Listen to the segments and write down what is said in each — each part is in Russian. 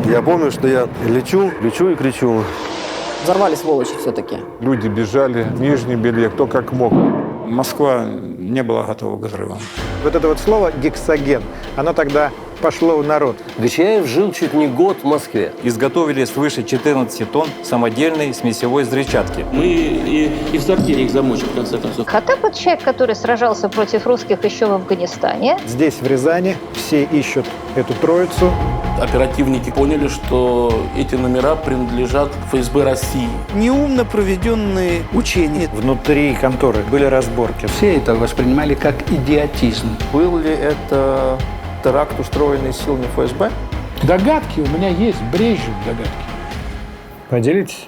Я помню, что я лечу и кричу. Взорвали сволочи все-таки. Люди бежали, нижнее белье, кто как мог. Москва не была готова к взрывам. Вот это вот слово «гексоген», оно тогда пошло в народ. Гочаяев жил чуть не год в Москве. Изготовили свыше 14 тонн самодельной смесевой взрывчатки. Мы и в сортире их замочим, в конце концов. Хаттаб – это человек, который сражался против русских еще в Афганистане. Здесь, в Рязани, все ищут эту троицу. Оперативники поняли, что эти номера принадлежат ФСБ России. Неумно проведенные учения. Внутри конторы были разборки. Все это воспринимали как идиотизм. Был ли это теракт, устроенный силами ФСБ? Догадки у меня есть, брежут догадки. Поделитесь?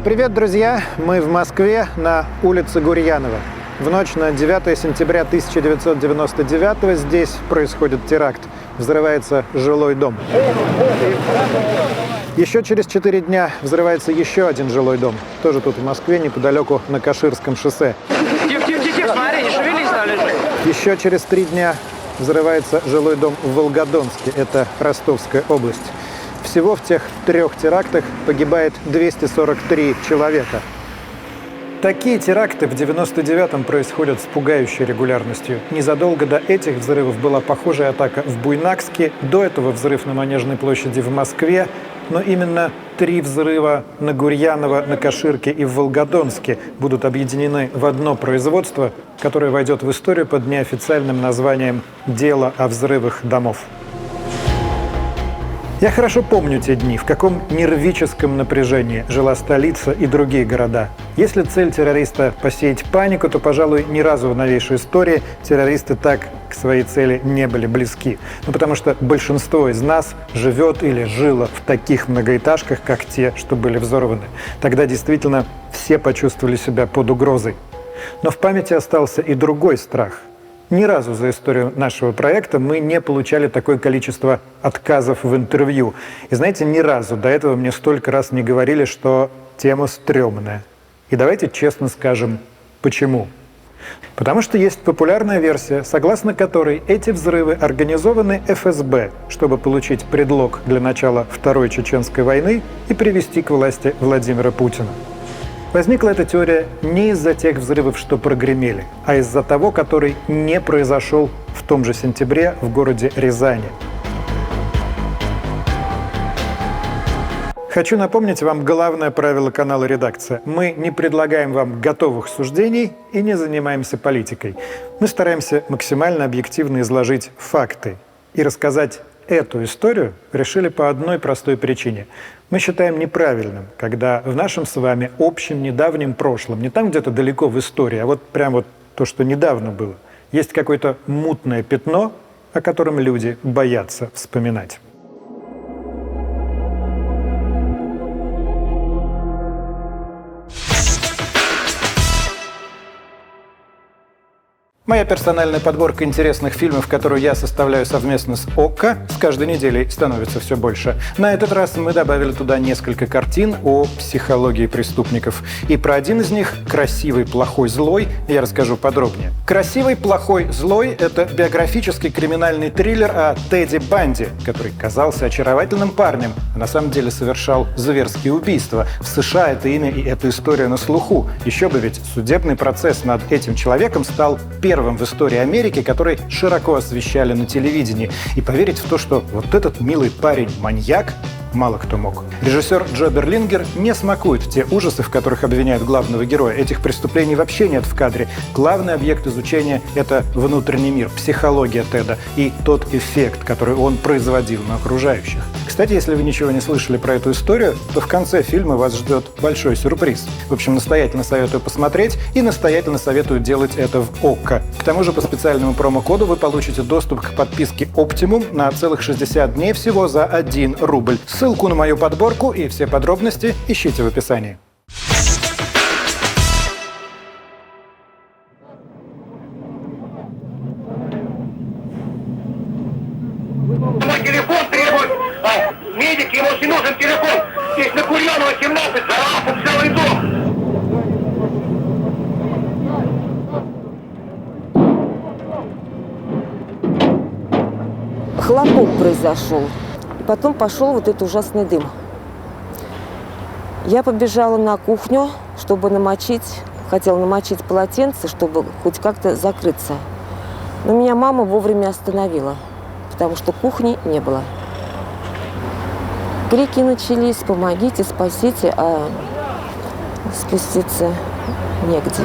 Привет, друзья! Мы в Москве на улице Гурьянова. В ночь на 9 сентября 1999 здесь происходит теракт. Взрывается жилой дом. Еще через 4 дня взрывается еще один жилой дом. Тоже тут в Москве, неподалеку на Каширском шоссе. Тихо, смотри, не шевелись, там лежит. Еще через 3 дня взрывается жилой дом в Волгодонске. Это Ростовская область. Всего в тех 3 терактах погибает 243 человека. Такие теракты в 99-м происходят с пугающей регулярностью. Незадолго до этих взрывов была похожая атака в Буйнакске, до этого взрыв на Манежной площади в Москве, но именно 3 взрыва на Гурьянова, на Каширке и в Волгодонске будут объединены в одно производство, которое войдет в историю под неофициальным названием «Дело о взрывах домов». Я хорошо помню те дни, в каком нервическом напряжении жила столица и другие города. Если цель террориста – посеять панику, то, пожалуй, ни разу в новейшей истории террористы так к своей цели не были близки. Ну, потому что большинство из нас живет или жило в таких многоэтажках, как те, что были взорваны. Тогда действительно все почувствовали себя под угрозой. Но в памяти остался и другой страх. Ни разу за историю нашего проекта мы не получали такое количество отказов в интервью. И знаете, ни разу до этого мне столько раз не говорили, что тема стрёмная. И давайте честно скажем, почему. Потому что есть популярная версия, согласно которой эти взрывы организованы ФСБ, чтобы получить предлог для начала Второй Чеченской войны и привести к власти Владимира Путина. Возникла эта теория не из-за тех взрывов, что прогремели, а из-за того, который не произошел в том же сентябре в городе Рязани. Хочу напомнить вам главное правило канала «Редакция». Мы не предлагаем вам готовых суждений и не занимаемся политикой. Мы стараемся максимально объективно изложить факты и рассказать эту историю решили по одной простой причине. Мы считаем неправильным, когда в нашем с вами общем недавнем прошлом, не там где-то далеко в истории, а вот прям вот то, что недавно было, есть какое-то мутное пятно, о котором люди боятся вспоминать. Моя персональная подборка интересных фильмов, которую я составляю совместно с ОККО, с каждой неделей становится все больше. На этот раз мы добавили туда несколько картин о психологии преступников. И про один из них, «Красивый, плохой, злой», я расскажу подробнее. «Красивый, плохой, злой» — это биографический криминальный триллер о Теди Банди, который казался очаровательным парнем, а на самом деле совершал зверские убийства. В США это имя и эта история на слуху. Еще бы, ведь судебный процесс над этим человеком стал первым в истории Америки, который широко освещали на телевидении. И поверить в то, что вот этот милый парень маньяк, мало кто мог. Режиссер Джо Берлингер не смакует те ужасы, в которых обвиняют главного героя. Этих преступлений вообще нет в кадре. Главный объект изучения — это внутренний мир, психология Теда и тот эффект, который он производил на окружающих. Кстати, если вы ничего не слышали про эту историю, то в конце фильма вас ждет большой сюрприз. В общем, настоятельно советую посмотреть и настоятельно советую делать это в ОККО. К тому же по специальному промокоду вы получите доступ к подписке Optimum на целых 60 дней всего за 1 рубль. Ссылку на мою подборку и все подробности ищите в описании. Мой телефон требует! Медик, ему очень нужен телефон! Здесь на Гурьянова 17 взорвался целый дом! Хлопок произошел. И потом пошел вот этот ужасный дым. Я побежала на кухню, чтобы хотела намочить полотенце, чтобы хоть как-то закрыться. Но меня мама вовремя остановила, потому что кухни не было. Крики начались: помогите, спасите, а спуститься негде.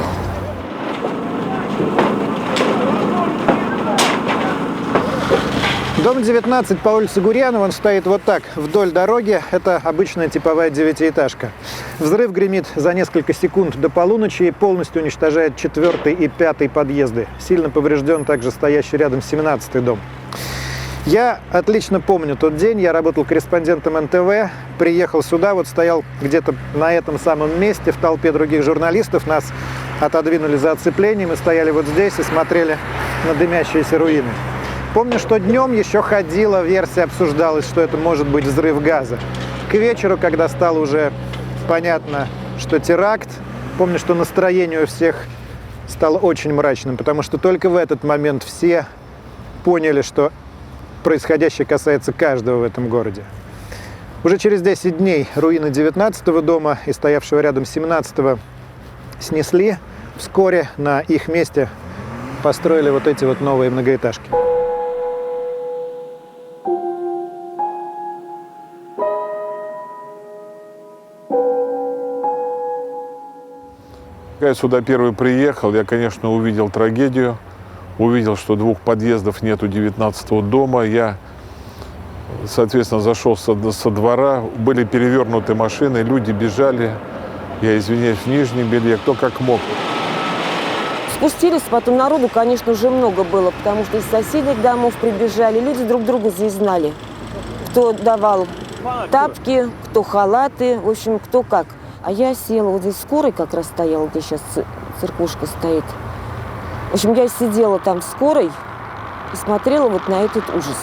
Дом 19 по улице Гурьянова, он стоит вот так, вдоль дороги. Это обычная типовая девятиэтажка. Взрыв гремит за несколько секунд до полуночи и полностью уничтожает 4-й и 5-й подъезды. Сильно поврежден также стоящий рядом 17-й дом. Я отлично помню тот день. Я работал корреспондентом НТВ, приехал сюда, вот стоял где-то на этом самом месте в толпе других журналистов. Нас отодвинули за оцепление, мы стояли вот здесь и смотрели на дымящиеся руины. Помню, что днем еще ходила версия, обсуждалась, что это может быть взрыв газа. К вечеру, когда стало уже понятно, что теракт, помню, что настроение у всех стало очень мрачным, потому что только в этот момент все поняли, что происходящее касается каждого в этом городе. Уже через 10 дней руины 19-го дома и стоявшего рядом 17-го снесли. Вскоре на их месте построили вот эти вот новые многоэтажки. Когда я сюда первый приехал, я, конечно, увидел трагедию. Увидел, что 2 подъездов нет у 19-го дома. Я, соответственно, зашел со двора. Были перевернуты машины, люди бежали. Я, извиняюсь, в нижнем белье, кто как мог. Спустились, потом народу, конечно, уже много было, потому что из соседних домов прибежали. Люди друг друга здесь знали. Кто давал тапки, кто халаты, в общем, кто как. А я села, вот здесь скорой как раз стояла, где сейчас церквушка стоит. В общем, я сидела там в скорой и смотрела вот на этот ужас.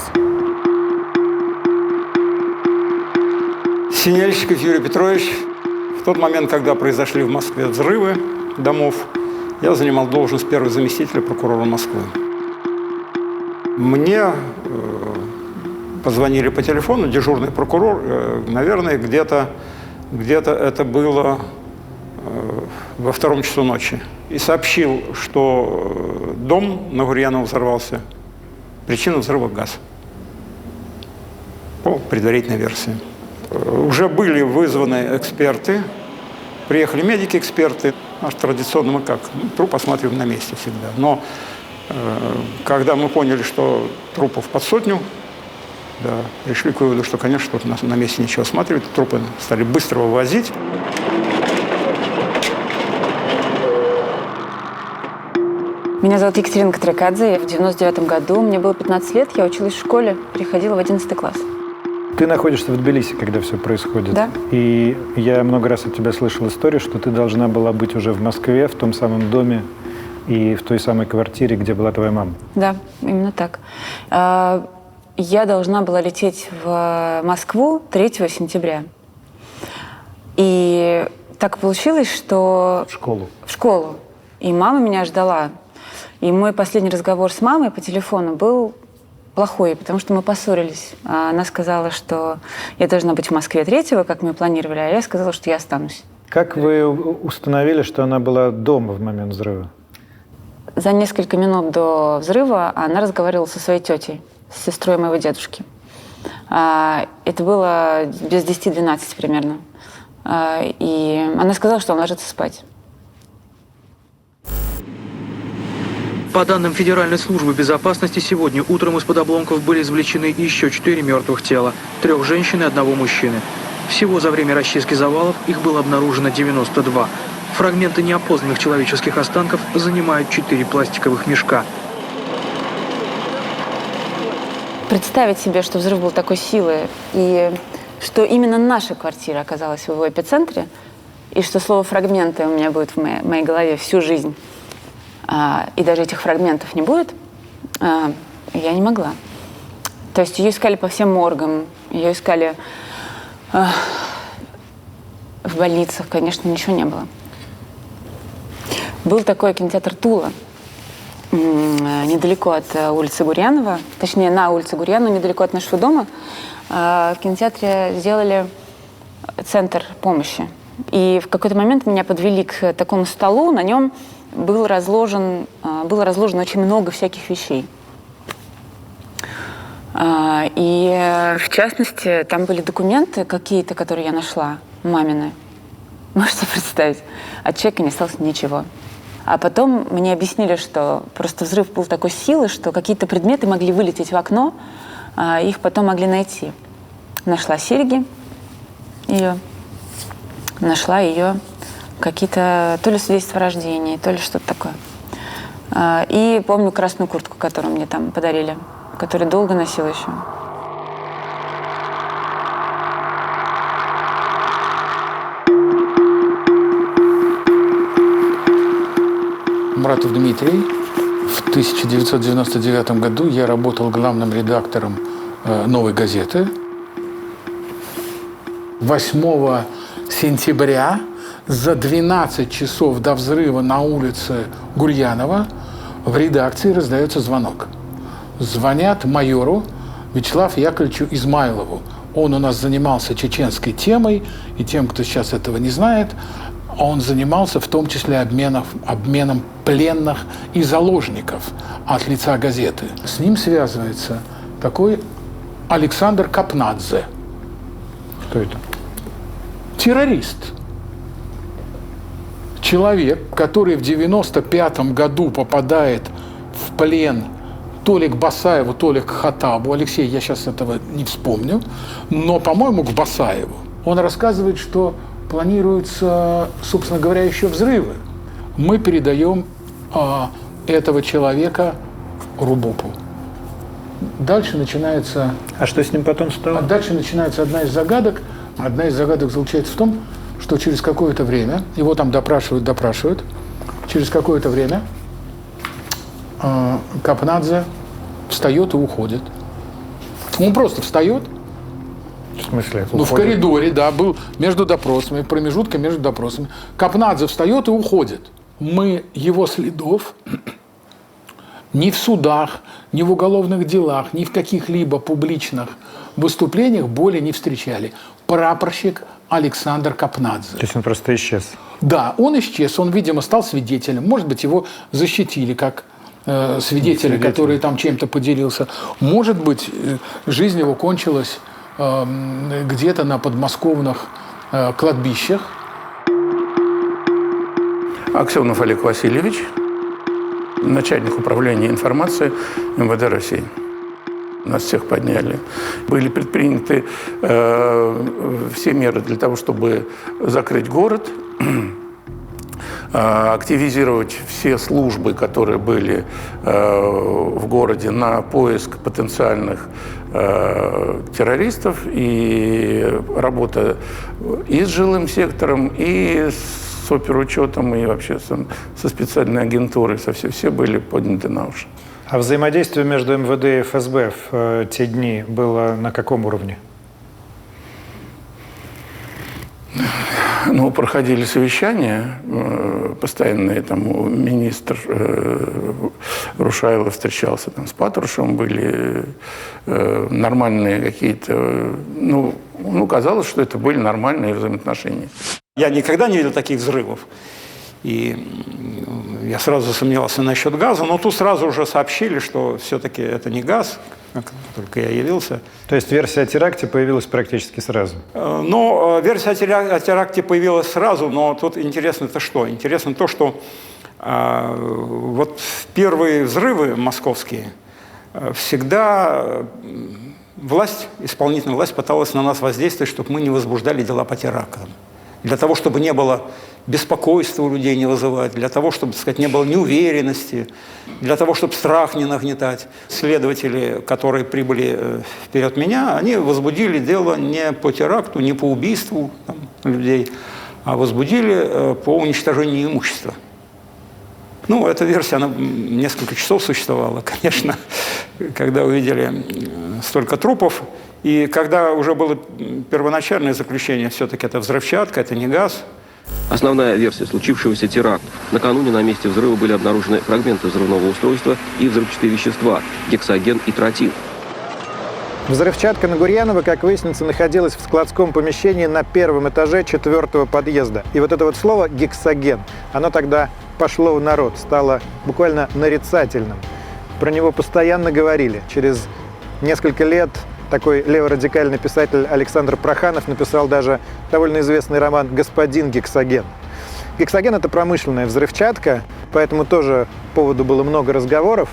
Синельщиков Юрий Петрович. В тот момент, когда произошли в Москве взрывы домов, я занимал должность первого заместителя прокурора Москвы. Мне позвонили по телефону, дежурный прокурор, наверное, где-то это было во 2 часу ночи. И сообщил, что дом на Гурьянова взорвался. Причина взрыва – газ. По предварительной версии. Уже были вызваны эксперты, приехали медики-эксперты. Наш традиционно мы как? Труп осматриваем на месте всегда. Но когда мы поняли, что трупов под 100, да, пришли к выводу, что, конечно, тут на месте ничего осматривать. Трупы стали быстро вывозить. Меня зовут Екатерина Катракадзе. В 99 году, мне было 15 лет, я училась в школе, переходила в 11 класс. Ты находишься в Тбилиси, когда все происходит. Да. И я много раз от тебя слышал историю, что ты должна была быть уже в Москве, в том самом доме и в той самой квартире, где была твоя мама. Да, именно так. Я должна была лететь в Москву 3 сентября. И так получилось, что... В школу. В школу. И мама меня ждала. И мой последний разговор с мамой по телефону был плохой, потому что мы поссорились. Она сказала, что я должна быть в Москве 3-го, как мы планировали, а я сказала, что я останусь. Как вы установили, что она была дома в момент взрыва? За несколько минут до взрыва она разговаривала со своей тетей, с сестрой моего дедушки. Это было без 10-12 примерно. И она сказала, что он ложится спать. По данным Федеральной службы безопасности, сегодня утром из-под обломков были извлечены еще 4 мертвых тела, 3 женщин и 1 мужчины. Всего за время расчистки завалов их было обнаружено 92. Фрагменты неопознанных человеческих останков занимают 4 пластиковых мешка. Представить себе, что взрыв был такой силы, и что именно наша квартира оказалась в его эпицентре, и что слово «фрагменты» у меня будет в моей голове всю жизнь, и даже этих фрагментов не будет, я не могла. То есть ее искали по всем моргам, ее искали в больницах, конечно, ничего не было. Был такой кинотеатр «Тула», недалеко от улицы Гурьянова, точнее, на улице Гурьянова, недалеко от нашего дома. В кинотеатре сделали центр помощи. И в какой-то момент меня подвели к такому столу, на нем было разложено очень много всяких вещей. И, в частности, там были документы какие-то, которые я нашла, мамины. Можете представить? От человека не осталось ничего. А потом мне объяснили, что просто взрыв был такой силы, что какие-то предметы могли вылететь в окно, а их потом могли найти. Нашла серьги ее, нашла ее какие-то то ли свидетельства о рождении, то ли что-то такое. И помню красную куртку, которую мне там подарили, которую долго носила еще. Муратов Дмитрий. В 1999 году я работал главным редактором «Новой газеты». 8 сентября за 12 часов до взрыва на улице Гурьянова в редакции раздается звонок. Звонят майору Вячеславу Яковлевичу Измайлову. Он у нас занимался чеченской темой, и тем, кто сейчас этого не знает, он занимался в том числе обменом пленных и заложников от лица газеты. С ним связывается такой Александр Капнадзе. Кто это? Террорист. Человек, который в 1995 году попадает в плен то ли к Басаеву, то ли к Хатабу. Алексей, я сейчас этого не вспомню, но, по-моему, к Басаеву. Он рассказывает, что планируются, собственно говоря, еще взрывы. Мы передаем этого человека РУБОПу. Дальше начинается... А что с ним потом стало? Дальше начинается одна из загадок. Одна из загадок заключается в том, что через какое-то время, его там допрашивают, через какое-то время Капнадзе встает и уходит. Он просто встает. В смысле? Ну, в коридоре, да, был между допросами, промежутка между допросами. Капнадзе встает и уходит. Мы его следов ни в судах, ни в уголовных делах, ни в каких-либо публичных выступлениях более не встречали. Прапорщик Александр Капнадзе. То есть он просто исчез? Да, он исчез, он, видимо, стал свидетелем. Может быть, его защитили как свидетеля, который там чем-то поделился. Может быть, жизнь его кончилась где-то на подмосковных кладбищах. Аксенов Олег Васильевич, начальник управления информации МВД России. Нас всех подняли. Были предприняты все меры для того, чтобы закрыть город, активизировать все службы, которые были в городе, на поиск потенциальных террористов, и работа и с жилым сектором, и с оперучетом, и вообще со специальной агентурой, все были подняты на уши. А взаимодействие между МВД и ФСБ в те дни было на каком уровне? Ну, проходили совещания постоянные, там министр Рушайлов встречался там с Патрушевым, были нормальные какие-то, ну, казалось, что это были нормальные взаимоотношения. Я никогда не видел таких взрывов. И я сразу засомневался насчет газа, но тут сразу уже сообщили, что все-таки это не газ, как только я явился. То есть версия о теракте появилась практически сразу? Ну, версия о теракте появилась сразу, но тут интересно-то что? Интересно то, что вот первые взрывы московские всегда исполнительная власть пыталась на нас воздействовать, чтобы мы не возбуждали дела по терактам. Для того, чтобы не было беспокойства у людей не вызывать, для того, чтобы, так сказать, не было неуверенности, для того, чтобы страх не нагнетать. Следователи, которые прибыли вперед меня, они возбудили дело не по теракту, не по убийству там, людей, а возбудили по уничтожению имущества. Ну, эта версия, она несколько часов существовала, конечно, когда увидели столько трупов И когда уже было первоначальное заключение, все-таки это взрывчатка, это не газ. Основная версия случившегося теракта. Накануне на месте взрыва были обнаружены фрагменты взрывного устройства и взрывчатые вещества – гексоген и тротил. Взрывчатка на Гурьянова, как выяснится, находилась в складском помещении на первом этаже 4-го подъезда. И вот это вот слово «гексоген», оно тогда пошло в народ, стало буквально нарицательным. Про него постоянно говорили. Через несколько лет такой леворадикальный писатель Александр Проханов написал даже довольно известный роман «Господин гексоген». Гексоген – это промышленная взрывчатка, поэтому тоже поводу было много разговоров.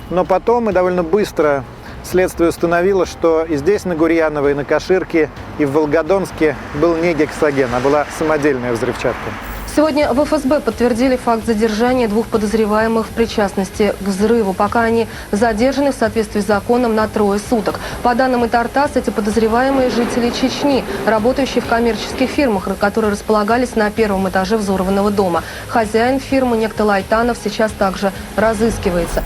Но потом и довольно быстро следствие установило, что и здесь, на Гурьянова, и на Каширке, и в Волгодонске был не гексоген, а была самодельная взрывчатка. Сегодня в ФСБ подтвердили факт задержания 2 подозреваемых в причастности к взрыву. Пока они задержаны в соответствии с законом на 3 суток. По данным ТАРТАСС, эти подозреваемые жители Чечни, работающие в коммерческих фирмах, которые располагались на 1-м этаже взорванного дома. Хозяин фирмы, некто Лайтанов, сейчас также разыскивается.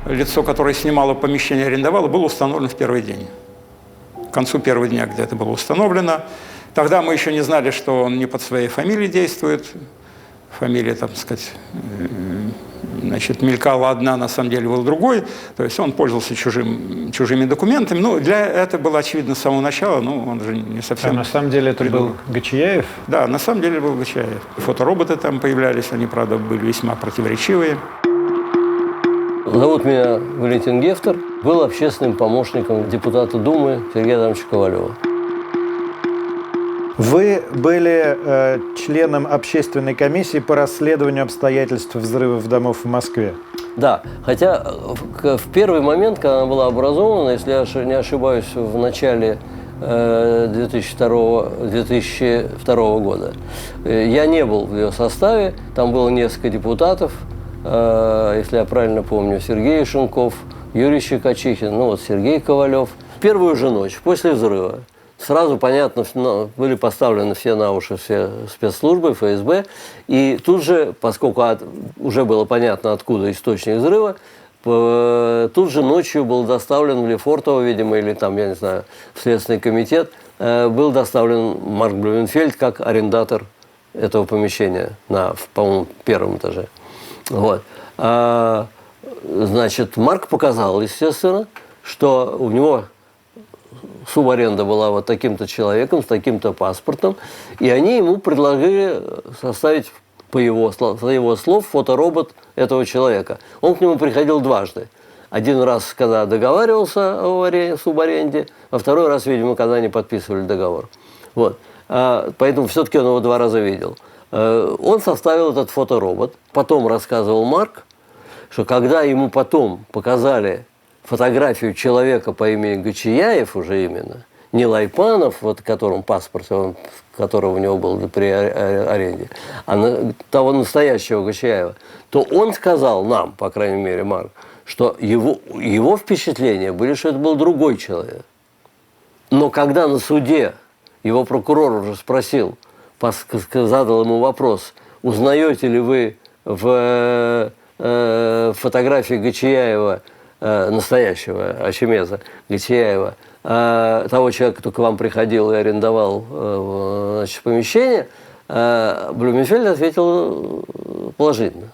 Лицо, которое снимало помещение, арендовало, было установлено в первый день. К концу первого дня где-то было установлено. Тогда мы еще не знали, что он не под своей фамилией действует. Фамилия, так сказать, значит, мелькала одна, на самом деле был другой. То есть он пользовался чужими документами. Ну, для этого было очевидно с самого начала, но он же не совсем... А на самом деле это был Гочияев? Да, на самом деле был Гочияев. Фотороботы там появлялись, они, правда, были весьма противоречивые. Зовут меня Валентин Гефтер. Был общественным помощником депутата Думы Сергея Адамовича Ковалева. Вы были членом общественной комиссии по расследованию обстоятельств взрывов домов в Москве. Да, хотя в первый момент, когда она была образована, если я не ошибаюсь, в начале 2002 года, я не был в ее составе, там было несколько депутатов, если я правильно помню, Сергей Шенков, Юрий Щекочихин, ну вот Сергей Ковалев. В первую же ночь после взрыва сразу, понятно, были поставлены все на уши, все спецслужбы, ФСБ. И тут же, поскольку уже было понятно, откуда источник взрыва, тут же ночью был доставлен в Лефортово, видимо, или там, я не знаю, в Следственный комитет, был доставлен Марк Блюменфельд как арендатор этого помещения на, по-моему, 1-м этаже. Вот. Значит, Марк показал, естественно, что у него субаренда была вот таким-то человеком, с таким-то паспортом, и они ему предложили составить, по его слов, фоторобот этого человека. Он к нему приходил дважды. Один раз, когда договаривался о субаренде, а второй раз, видимо, когда они подписывали договор. Вот. Поэтому все-таки он его 2 раза видел. Он составил этот фоторобот. Потом рассказывал Марк, что когда ему потом показали фотографию человека по имени Гочияев уже именно, не Лайпанов, вот которым паспорт, которого у него был при аренде, а того настоящего Гочияева, то он сказал нам, по крайней мере, Марк, что его впечатления были, что это был другой человек. Но когда на суде его прокурор уже спросил, задал ему вопрос, узнаете ли вы в фотографии Гочияева, настоящего Ачемеза Гочияева, того человека, кто к вам приходил и арендовал, значит, помещение, Блюменфельд ответил положительно.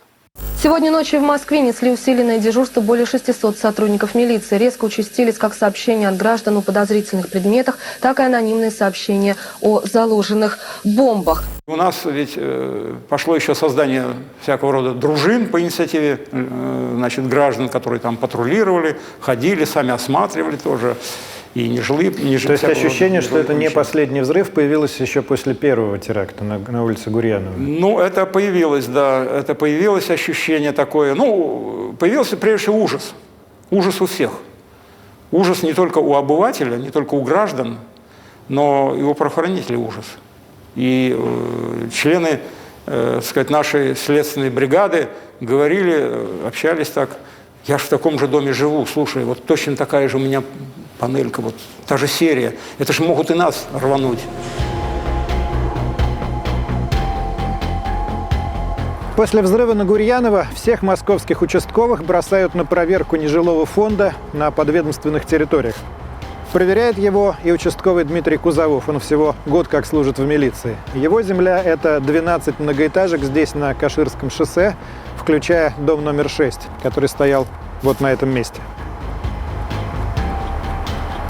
Сегодня ночью в Москве несли усиленное дежурство более 600 сотрудников милиции. Резко участились как сообщения от граждан о подозрительных предметах, так и анонимные сообщения о заложенных бомбах. У нас ведь пошло еще создание всякого рода дружин по инициативе значит, граждан, которые там патрулировали, ходили, сами осматривали тоже. И нежилые. То есть ощущение, что это не последний взрыв, появилось еще после первого теракта на улице Гурьянова? Ну, это появилось, да. Это появилось ощущение такое. Ну, появился прежде всего ужас. Ужас у всех. Ужас не только у обывателя, не только у граждан, но и у правоохранителей ужас. И члены, сказать, нашей следственной бригады говорили, общались так. Я же в таком же доме живу, слушай, вот точно такая же у меня панелька, вот та же серия. Это же могут и нас рвануть. После взрыва на Гурьянова всех московских участковых бросают на проверку нежилого фонда на подведомственных территориях. Проверяет его и участковый Дмитрий Кузовов. Он всего год как служит в милиции. Его земля – это 12 многоэтажек здесь, на Каширском шоссе, включая дом номер 6, который стоял вот на этом месте.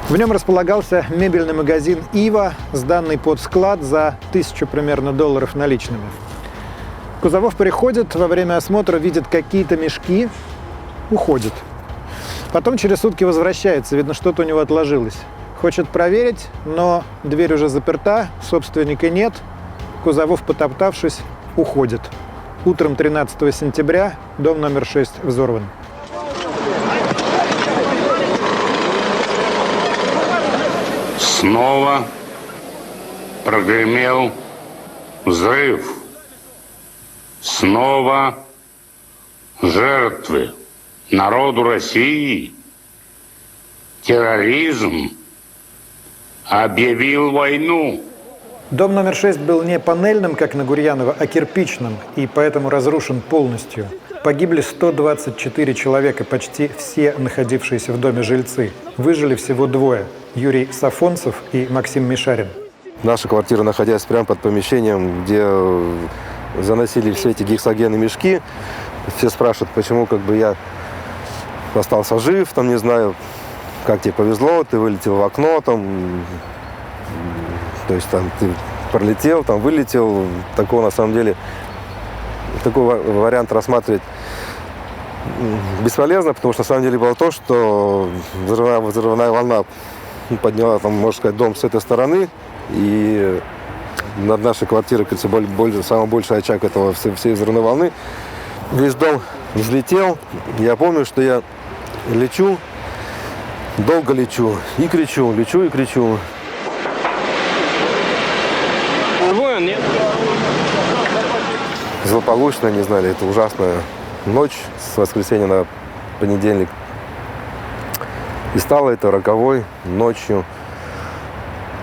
В нем располагался мебельный магазин «Ива», сданный под склад за 1000 примерно долларов наличными. Кузовов приходит, во время осмотра видит какие-то мешки, уходит. Потом через сутки возвращается, видно, что-то у него отложилось. Хочет проверить, но дверь уже заперта, собственника нет. Кузовов, потоптавшись, уходит. Утром 13 сентября дом номер 6 взорван. Снова прогремел взрыв. Снова жертвы. Народу России терроризм объявил войну. Дом номер 6 был не панельным, как на Гурьянова, а кирпичным, и поэтому разрушен полностью. Погибли 124 человека, почти все находившиеся в доме жильцы. Выжили всего двое – Юрий Сафонцев и Максим Мишарин. Наша квартира, находясь прямо под помещением, где заносили все эти гексогенные мешки, все спрашивают, почему я остался жив, не знаю, как тебе повезло, ты вылетел в окно, то есть ты пролетел, вылетел. Такого, на самом деле, такой вариант рассматривать бесполезно, потому что на самом деле было то, что взрывная волна подняла, можно сказать, дом с этой стороны, и над нашей квартирой, самый большой очаг этого всей взрывной волны. Весь дом взлетел. Я помню, что я лечу, долго лечу и кричу, лечу и кричу. Злополучно, не знали, это ужасная ночь с воскресенья на понедельник. И стало это роковой ночью,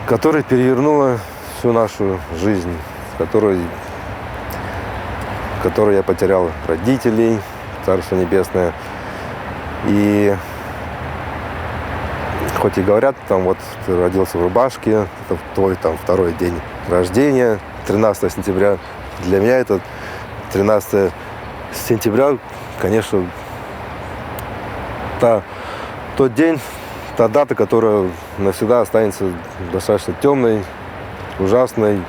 которая перевернула всю нашу жизнь, в которой я потерял родителей, Царство Небесное. И хоть и говорят, ты родился в рубашке, это твой второй день рождения, 13 сентября. Для меня это 13 сентября, конечно, тот день, та дата, которая навсегда останется достаточно темной, ужасной.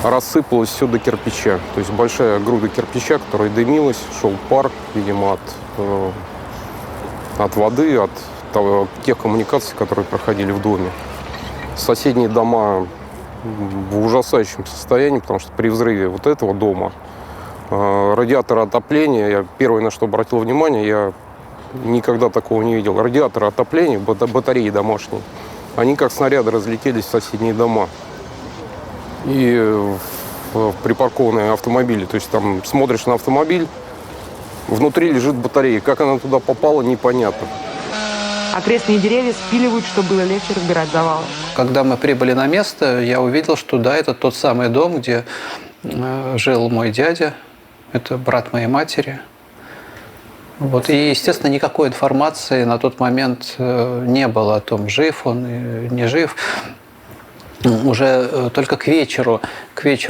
Рассыпалось все до кирпича. То есть большая груда кирпича, которая дымилась, шел пар, видимо, от воды, от тех коммуникаций, которые проходили в доме. Соседние дома в ужасающем состоянии, потому что при взрыве вот этого дома радиаторы отопления, я первое, на что обратил внимание, я никогда такого не видел. Радиаторы отопления, батареи домашние, они как снаряды разлетелись в соседние дома. И припаркованные автомобили. То есть там смотришь на автомобиль, внутри лежит батарея. Как она туда попала, непонятно. Окрестные деревья спиливают, чтобы было легче разбирать завалы. Когда мы прибыли на место, я увидел, что да, это тот самый дом, где жил мой дядя. Это брат моей матери. И, естественно, никакой информации на тот момент не было о том, жив он или не жив. Уже только к вечеру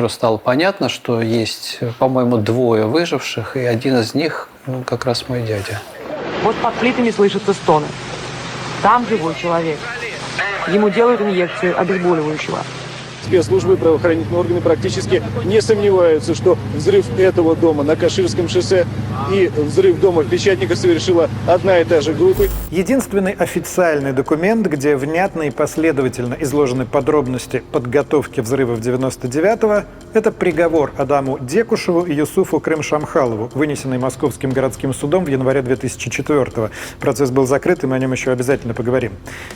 стало понятно, что есть, по-моему, двое выживших, и один из них как раз мой дядя. Вот под плитами слышатся стоны. Там живой человек. Ему делают инъекцию обезболивающего. Спецслужбы и правоохранительные органы практически не сомневаются, что взрыв этого дома на Каширском шоссе и взрыв дома в Печатниках совершила одна и та же группа. Единственный официальный документ, где внятно и последовательно изложены подробности подготовки взрыва в 99-го, это приговор Адаму Декушеву и Юсуфу Крым-Шамхалову, вынесенный Московским городским судом в январе 2004-го. Процесс был закрыт, и мы о нем еще обязательно поговорим.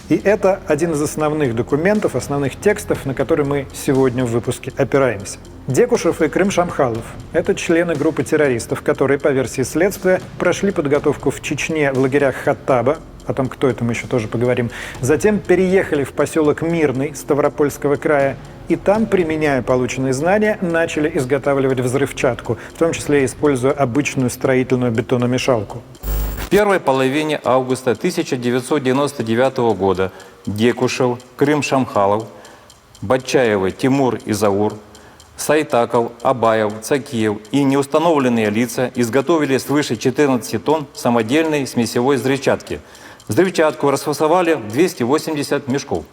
И это один из основных документов, основных текстов, на которые мы сегодня в выпуске опираемся. Декушев и Крым-Шамхалов – это члены группы террористов, которые, по версии следствия, прошли подготовку в Чечне в лагерях Хаттаба, о том, кто это, мы еще тоже поговорим, затем переехали в поселок Мирный Ставропольского края И там, применяя полученные знания, начали изготавливать взрывчатку, в том числе используя обычную строительную бетономешалку. В первой половине августа 1999 года Декушев, Крым-Шамхалов, Батчаевы, Тимур и Заур, Сайтаков, Абаев, Цакиев и неустановленные лица изготовили свыше 14 тонн самодельной смесевой взрывчатки. Взрывчатку расфасовали в 280 мешков.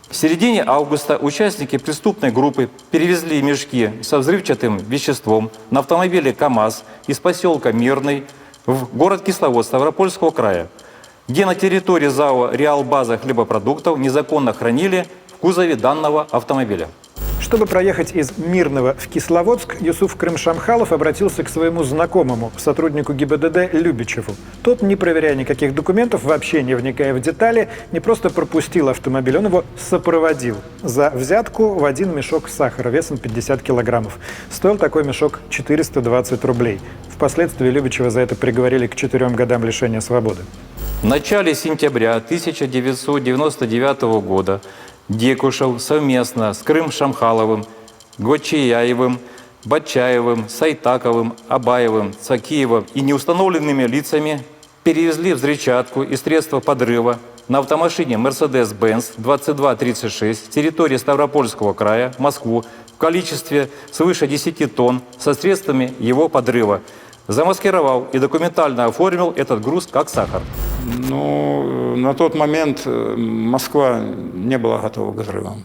В середине августа участники преступной группы перевезли мешки со взрывчатым веществом на автомобиле КАМАЗ из поселка Мирный в город Кисловодск Ставропольского края, где на территории ЗАО «Реалбаза хлебопродуктов» незаконно хранили в кузове данного автомобиля. Чтобы проехать из Мирного в Кисловодск, Юсуф Крым-Шамхалов обратился к своему знакомому, сотруднику ГИБДД Любичеву. Тот, не проверяя никаких документов, вообще не вникая в детали, не просто пропустил автомобиль, он его сопроводил за взятку в один мешок сахара весом 50 килограммов. Стоил такой мешок 420 рублей. Впоследствии Любичева за это приговорили к 4 годам лишения свободы. В начале сентября 1999 года Декушев совместно с Крым-Шамхаловым, Гочияевым, Батчаевым, Сайтаковым, Абаевым, Цакиевым и неустановленными лицами перевезли взрывчатку и средства подрыва на автомашине Mercedes-Benz 2236 с территории Ставропольского края в Москву в количестве свыше 10 тонн со средствами его подрыва. Замаскировал и документально оформил этот груз как сахар. Ну, на тот момент Москва не была готова к взрывам.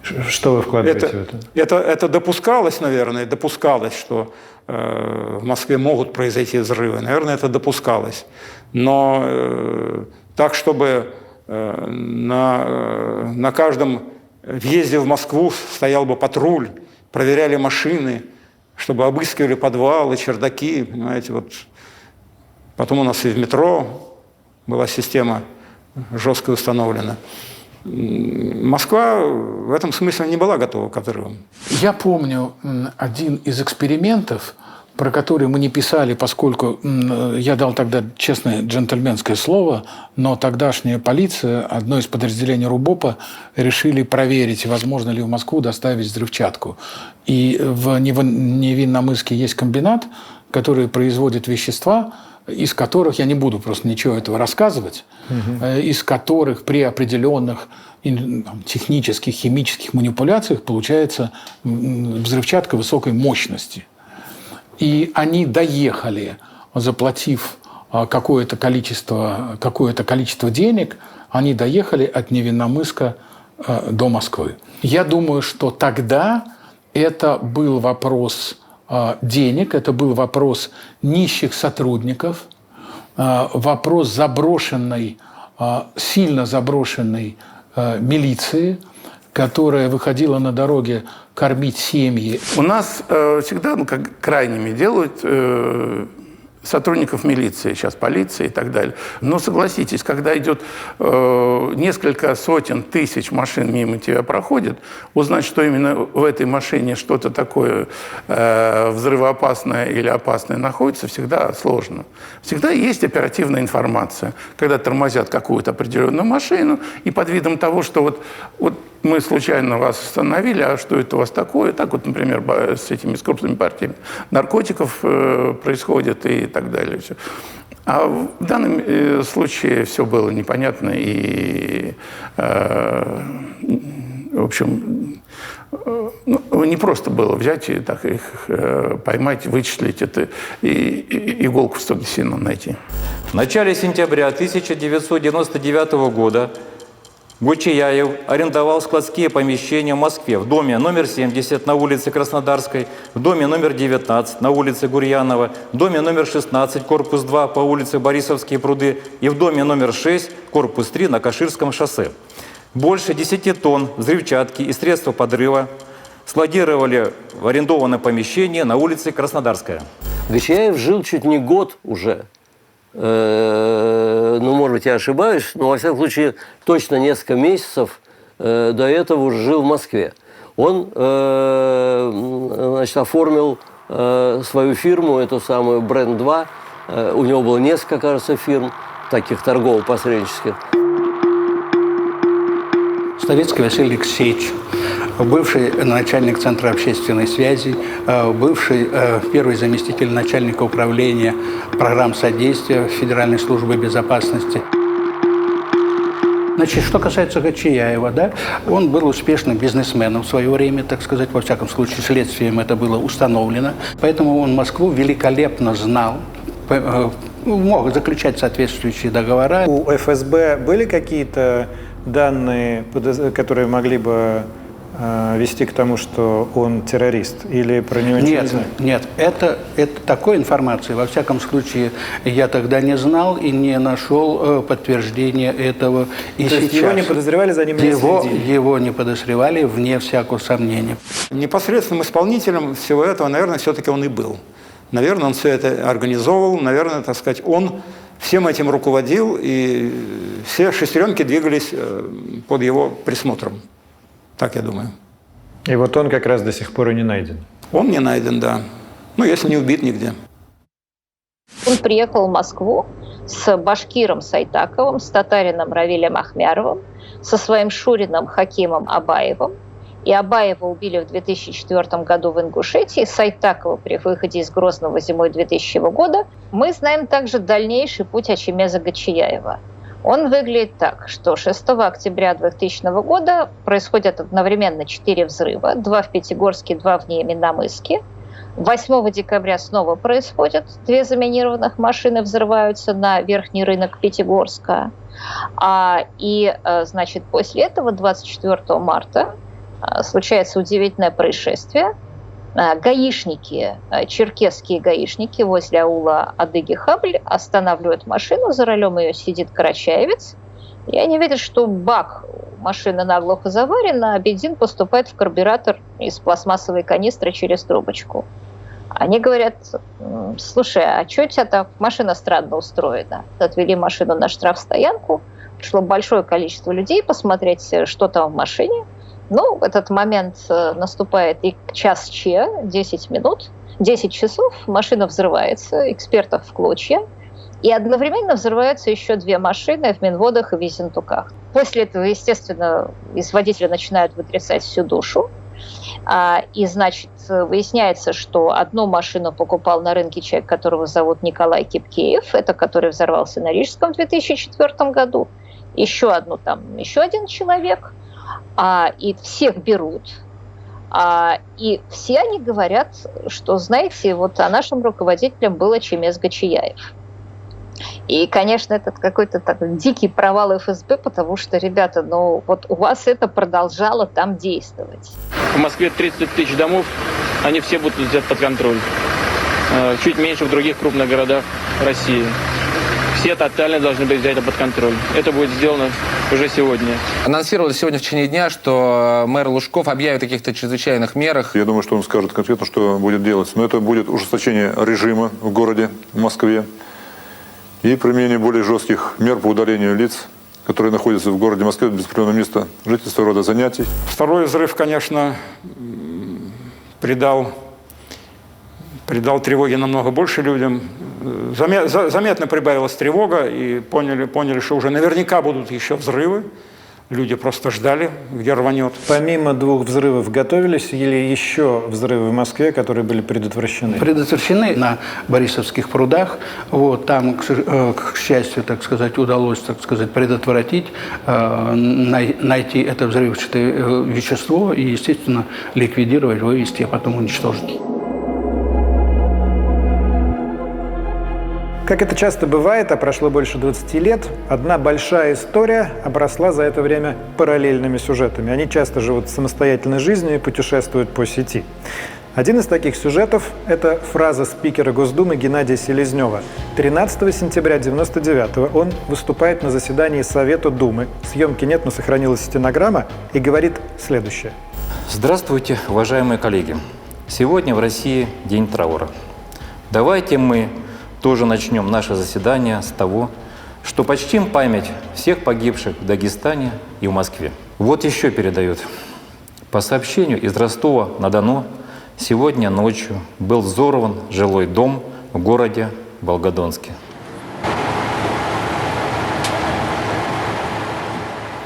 Что вы вкладываете в это? Это допускалось, наверное, что в Москве могут произойти взрывы. Наверное, это допускалось. Но так, чтобы на каждом въезде в Москву стоял бы патруль, проверяли машины, чтобы обыскивали подвалы, чердаки, понимаете, вот. Потом у нас и в метро была система жестко установлена. Москва в этом смысле не была готова к взрывам. Я помню один из экспериментов, про который мы не писали, поскольку я дал тогда честное джентльменское слово, но тогдашняя полиция, одно из подразделений РУБОПа, решили проверить, возможно ли в Москву доставить взрывчатку. И в Невинномысске есть комбинат, который производит вещества, из которых, я не буду просто ничего этого рассказывать, из которых при определенных технических, химических манипуляциях получается взрывчатка высокой мощности. И они доехали, заплатив какое-то количество денег, они доехали от Невинномысска до Москвы. Я думаю, что тогда это был вопрос денег, это был вопрос нищих сотрудников, вопрос заброшенной, сильно заброшенной милиции, которая выходила на дороге кормить семьи. У нас всегда, как крайними делают сотрудников милиции, сейчас полиции и так далее. Но согласитесь, когда идет несколько сотен тысяч машин мимо тебя проходит, узнать, что именно в этой машине что-то такое взрывоопасное или опасное находится, всегда сложно. Всегда есть оперативная информация, когда тормозят какую-то определенную машину, и под видом того, что вот мы случайно вас остановили, а что это у вас такое? Так вот, например, с этими крупными партиями наркотиков происходит и так далее. Все. А в данном случае все было непонятно и, в общем, не просто было взять и так их поймать, вычислить это и иголку в стоге сена найти. В начале сентября 1999 года Гочияев арендовал складские помещения в Москве в доме номер 70 на улице Краснодарской, в доме номер 19 на улице Гурьянова, в доме номер 16, корпус 2 по улице Борисовские пруды и в доме номер 6, корпус 3 на Каширском шоссе. Больше 10 тонн взрывчатки и средства подрыва складировали в арендованном помещении на улице Краснодарская. Гочияев жил чуть не год уже. Ну, может быть, я ошибаюсь, но, во всяком случае, точно несколько месяцев до этого уже жил в Москве. Он, значит, оформил свою фирму, эту самую «Бренд-2». У него было несколько, кажется, фирм, таких торгово-посреднических. Ставицкий Василий Алексеевич, бывший начальник Центра общественной связи, бывший первый заместитель начальника управления программ содействия Федеральной службы безопасности. Значит, что касается Гочияева, да, он был успешным бизнесменом в свое время, так сказать, во всяком случае, следствием это было установлено. Поэтому он Москву великолепно знал, мог заключать соответствующие договора. У ФСБ были какие-то данные, которые могли бы вести к тому, что он террорист? Или про него ничего не знают? Нет, это такой информации, во всяком случае, я тогда не знал и не нашел подтверждения этого. И то есть его не подозревали, за ним не следили? Его не подозревали, вне всякого сомнения. Непосредственным исполнителем всего этого, наверное, все-таки он и был. Наверное, он все это организовывал, наверное, так сказать, он всем этим руководил, и все шестеренки двигались под его присмотром. Так я думаю. И вот он как раз до сих пор и не найден. Он не найден, да. Ну, если не убит нигде. Он приехал в Москву с башкиром Сайтаковым, с татарином Равилем Ахмяровым, со своим шурином Хакимом Абаевым. И Абаева убили в 2004 году в Ингушетии, Сайтакова при выходе из Грозного зимой 2000 года. Мы знаем также дальнейший путь Ачемеза Гочияева. Он выглядит так, что 6 октября 2000 года происходят одновременно 4 взрыва, 2 в Пятигорске, 2 в Невинномысске. 8 декабря снова происходят 2 заминированных машины взрываются на верхний рынок Пятигорска. Значит, после этого, 24 марта, случается удивительное происшествие. Гаишники, черкесские гаишники возле аула Адыги-Хабль останавливают машину, за рулем ее сидит карачаевец, и они видят, что бак машины наглухо заварен, а бензин поступает в карбюратор из пластмассовой канистры через трубочку. Они говорят: слушай, а что у тебя так машина странно устроена? Отвели машину на штрафстоянку, пришло большое количество людей посмотреть, что там в машине. Ну, в этот момент наступает и час 10 минут, 10 часов, машина взрывается, экспертов в клочья, и одновременно взрываются еще 2 машины в Минводах и в Ессентуках. После этого, естественно, из водителя начинают вытрясать всю душу, и, значит, выясняется, что одну машину покупал на рынке человек, которого зовут Николай Кипкеев, это который взорвался на Рижском в 2004 году, еще один человек, и всех берут. И все они говорят, что, знаете, вот нашим руководителем был Ачемез Гочияев. И, конечно, это какой-то дикий провал ФСБ, потому что, ребята, вот у вас это продолжало там действовать. В Москве 30 тысяч домов, они все будут взяты под контроль. Чуть меньше в других крупных городах России. Все тотально должны быть взяты под контроль. Это будет сделано уже сегодня. Анонсировали сегодня в течение дня, что мэр Лужков объявит о каких-то чрезвычайных мерах. Я думаю, что он скажет конкретно, что будет делать. Но это будет ужесточение режима в городе, в Москве. И применение более жестких мер по удалению лиц, которые находятся в городе Москве без определенного места жительства, рода занятий. Второй взрыв, конечно, придал тревоги намного больше людям. Заметно прибавилась тревога, и поняли, что уже наверняка будут еще взрывы. Люди просто ждали, где рванет. Помимо 2 взрывов готовились или еще взрывы в Москве, которые были предотвращены? Предотвращены на Борисовских прудах. Вот, там, к счастью, так сказать, удалось, предотвратить, найти это взрывчатое вещество и, естественно, ликвидировать, вывести, а потом уничтожить. Как это часто бывает, а прошло больше 20 лет, одна большая история обросла за это время параллельными сюжетами. Они часто живут самостоятельной жизнью и путешествуют по сети. Один из таких сюжетов – это фраза спикера Госдумы Геннадия Селезнева. 13 сентября 1999-го он выступает на заседании Совета Думы. Съемки нет, но сохранилась стенограмма, и говорит следующее. Здравствуйте, уважаемые коллеги. Сегодня в России день траура. Давайте мы тоже начнем наше заседание с того, что почтим память всех погибших в Дагестане и в Москве. Вот еще передают. По сообщению из Ростова-на-Дону, сегодня ночью был взорван жилой дом в городе Волгодонске.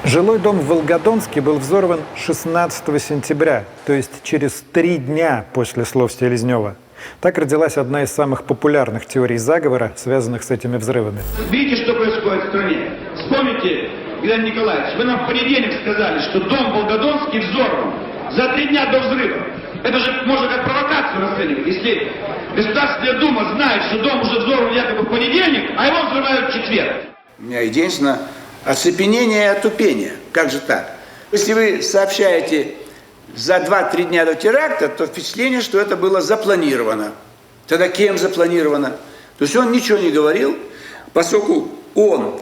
Жилой дом в Волгодонске был взорван 16 сентября, то есть через 3 дня после слов Селезнева. Так родилась одна из самых популярных теорий заговора, связанных с этими взрывами. Видите, что происходит в стране? Вспомните, Геннадий Николаевич, вы нам в понедельник сказали, что дом Волгодонский взорван за 3 дня до взрыва. Это же можно как провокацию расценивать. Если Государственная Дума знает, что дом уже взорван якобы в понедельник, а его взрывают в четверг. У меня единственное оцепенение и отупение. Как же так? Если вы сообщаете за 2-3 дня до теракта, то впечатление, что это было запланировано. Тогда кем запланировано? То есть он ничего не говорил, поскольку он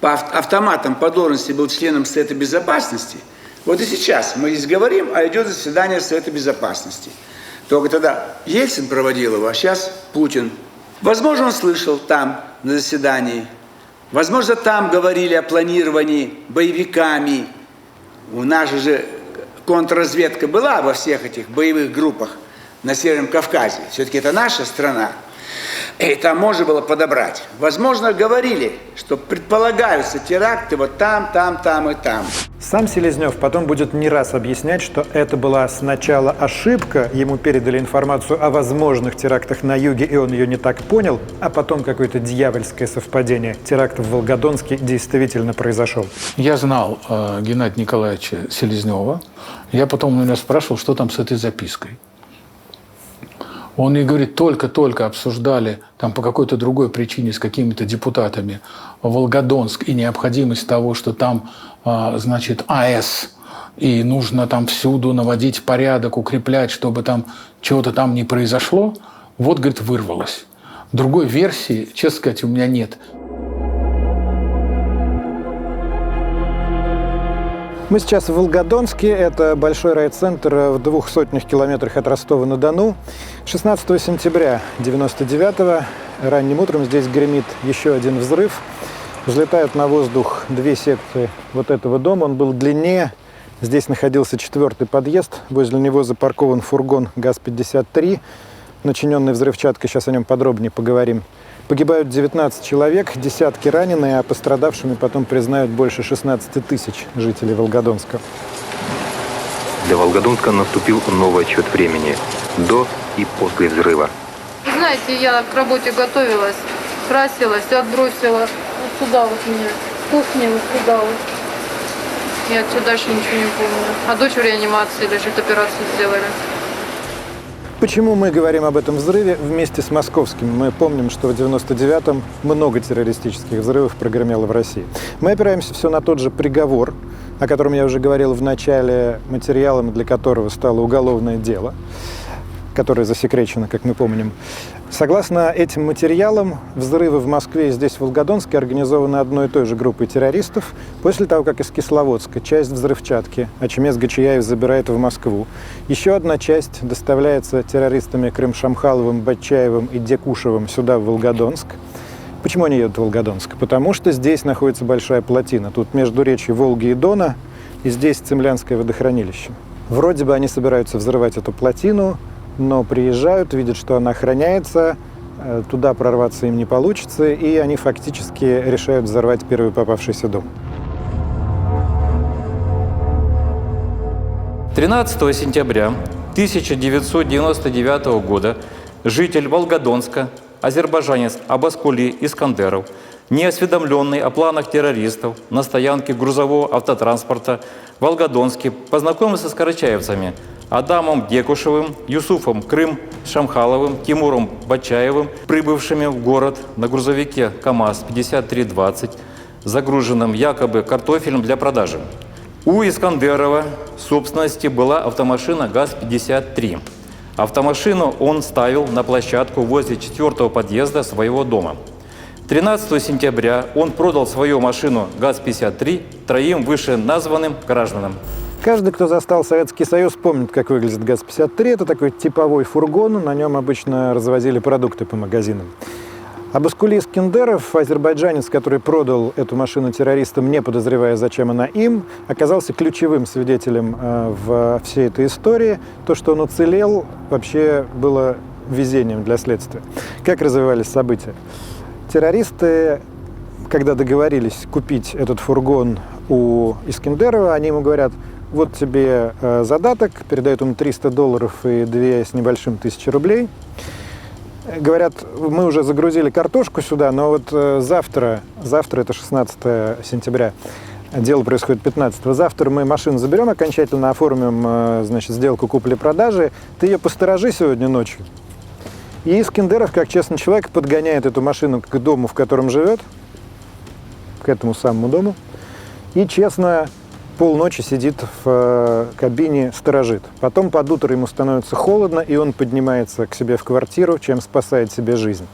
по автоматам по должности был членом Совета Безопасности. Вот и сейчас мы здесь говорим, а идет заседание Совета Безопасности. Только тогда Ельцин проводил его, а сейчас Путин. Возможно, он слышал там, на заседании. Возможно, там говорили о планировании боевиками. У нас же контрразведка была во всех этих боевых группах на Северном Кавказе. Все-таки это наша страна. И там можно было подобрать. Возможно, говорили, что предполагаются теракты вот там, там, там и там. Сам Селезнев потом будет не раз объяснять, что это была сначала ошибка, ему передали информацию о возможных терактах на юге, и он ее не так понял, а потом какое-то дьявольское совпадение. Теракт в Волгодонске действительно произошел. Я знал Геннадия Николаевича Селезнева. Я потом у него спрашивал, что там с этой запиской. Он мне говорит, только-только обсуждали там по какой-то другой причине с какими-то депутатами Волгодонск и необходимость того, что там, значит, АЭС, и нужно там всюду наводить порядок, укреплять, чтобы там чего-то там не произошло. Вот, говорит, вырвалось. Другой версии, честно сказать, у меня нет. Мы сейчас в Волгодонске, это большой райцентр в 200 километрах от Ростова-на-Дону. 16 сентября 1999-го ранним утром здесь гремит еще один взрыв. Взлетают на воздух 2 секции вот этого дома, он был длиннее. Здесь находился 4-й подъезд, возле него запаркован фургон ГАЗ-53, начиненный взрывчаткой, сейчас о нем подробнее поговорим. Погибают 19 человек, десятки ранены, а пострадавшими потом признают больше 16 тысяч жителей Волгодонска. Для Волгодонска наступил новый отсчет времени до и после взрыва. Знаете, я к работе готовилась, красилась, отбросила вот сюда вот меня, с кухни вот сюда вот. Я отсюда дальше ничего не помню. А дочь в реанимации лежит, операцию сделали. Почему мы говорим об этом взрыве вместе с московским? Мы помним, что в 1999-м много террористических взрывов прогремело в России. Мы опираемся все на тот же приговор, о котором я уже говорил в начале, материалом для которого стало уголовное дело, которое засекречено, как мы помним. Согласно этим материалам, взрывы в Москве и здесь, в Волгодонске, организованы одной и той же группой террористов после того, как из Кисловодска часть взрывчатки Ачмез Гачияев забирает в Москву. Еще одна часть доставляется террористами Крым-Шамхаловым, Батчаевым и Декушевым сюда, в Волгодонск. Почему они едут в Волгодонск? Потому что здесь находится большая плотина. Тут междуречье Волги и Дона, и здесь Цимлянское водохранилище. Вроде бы они собираются взрывать эту плотину, но приезжают, видят, что она охраняется, туда прорваться им не получится, и они фактически решают взорвать первый попавшийся дом. 13 сентября 1999 года житель Волгодонска, азербайджанец Абаскули Искандеров, неосведомленный о планах террористов на стоянке грузового автотранспорта в Волгодонске, познакомился с карачаевцами Адамом Декушевым, Юсуфом Крым-Шамхаловым, Тимуром Батчаевым, прибывшими в город на грузовике КАМАЗ-5320, загруженным якобы картофелем для продажи. У Искандерова в собственности была автомашина ГАЗ-53. Автомашину он ставил на площадку возле 4-го подъезда своего дома. 13 сентября он продал свою машину ГАЗ-53 3 вышеназванным гражданам. Каждый, кто застал Советский Союз, помнит, как выглядит ГАЗ-53. Это такой типовой фургон, на нем обычно развозили продукты по магазинам. Абаскули Искандеров, азербайджанец, который продал эту машину террористам, не подозревая, зачем она им, оказался ключевым свидетелем в всей этой истории. То, что он уцелел, вообще было везением для следствия. Как развивались события? Террористы когда договорились купить этот фургон у Искендерова, они ему говорят: вот тебе задаток, передают ему $300 и 2 с небольшим тысячи рублей. Говорят: мы уже загрузили картошку сюда, но вот завтра это 16 сентября, дело происходит 15-го, завтра мы машину заберем, окончательно оформим, значит, сделку купли-продажи, ты ее посторожи сегодня ночью. И Искендеров, как честный человек, подгоняет эту машину к дому, в котором живет, к этому самому дому, и честно полночи сидит в кабине, сторожит. Потом под утро ему становится холодно, и он поднимается к себе в квартиру, чем спасает себе жизнь.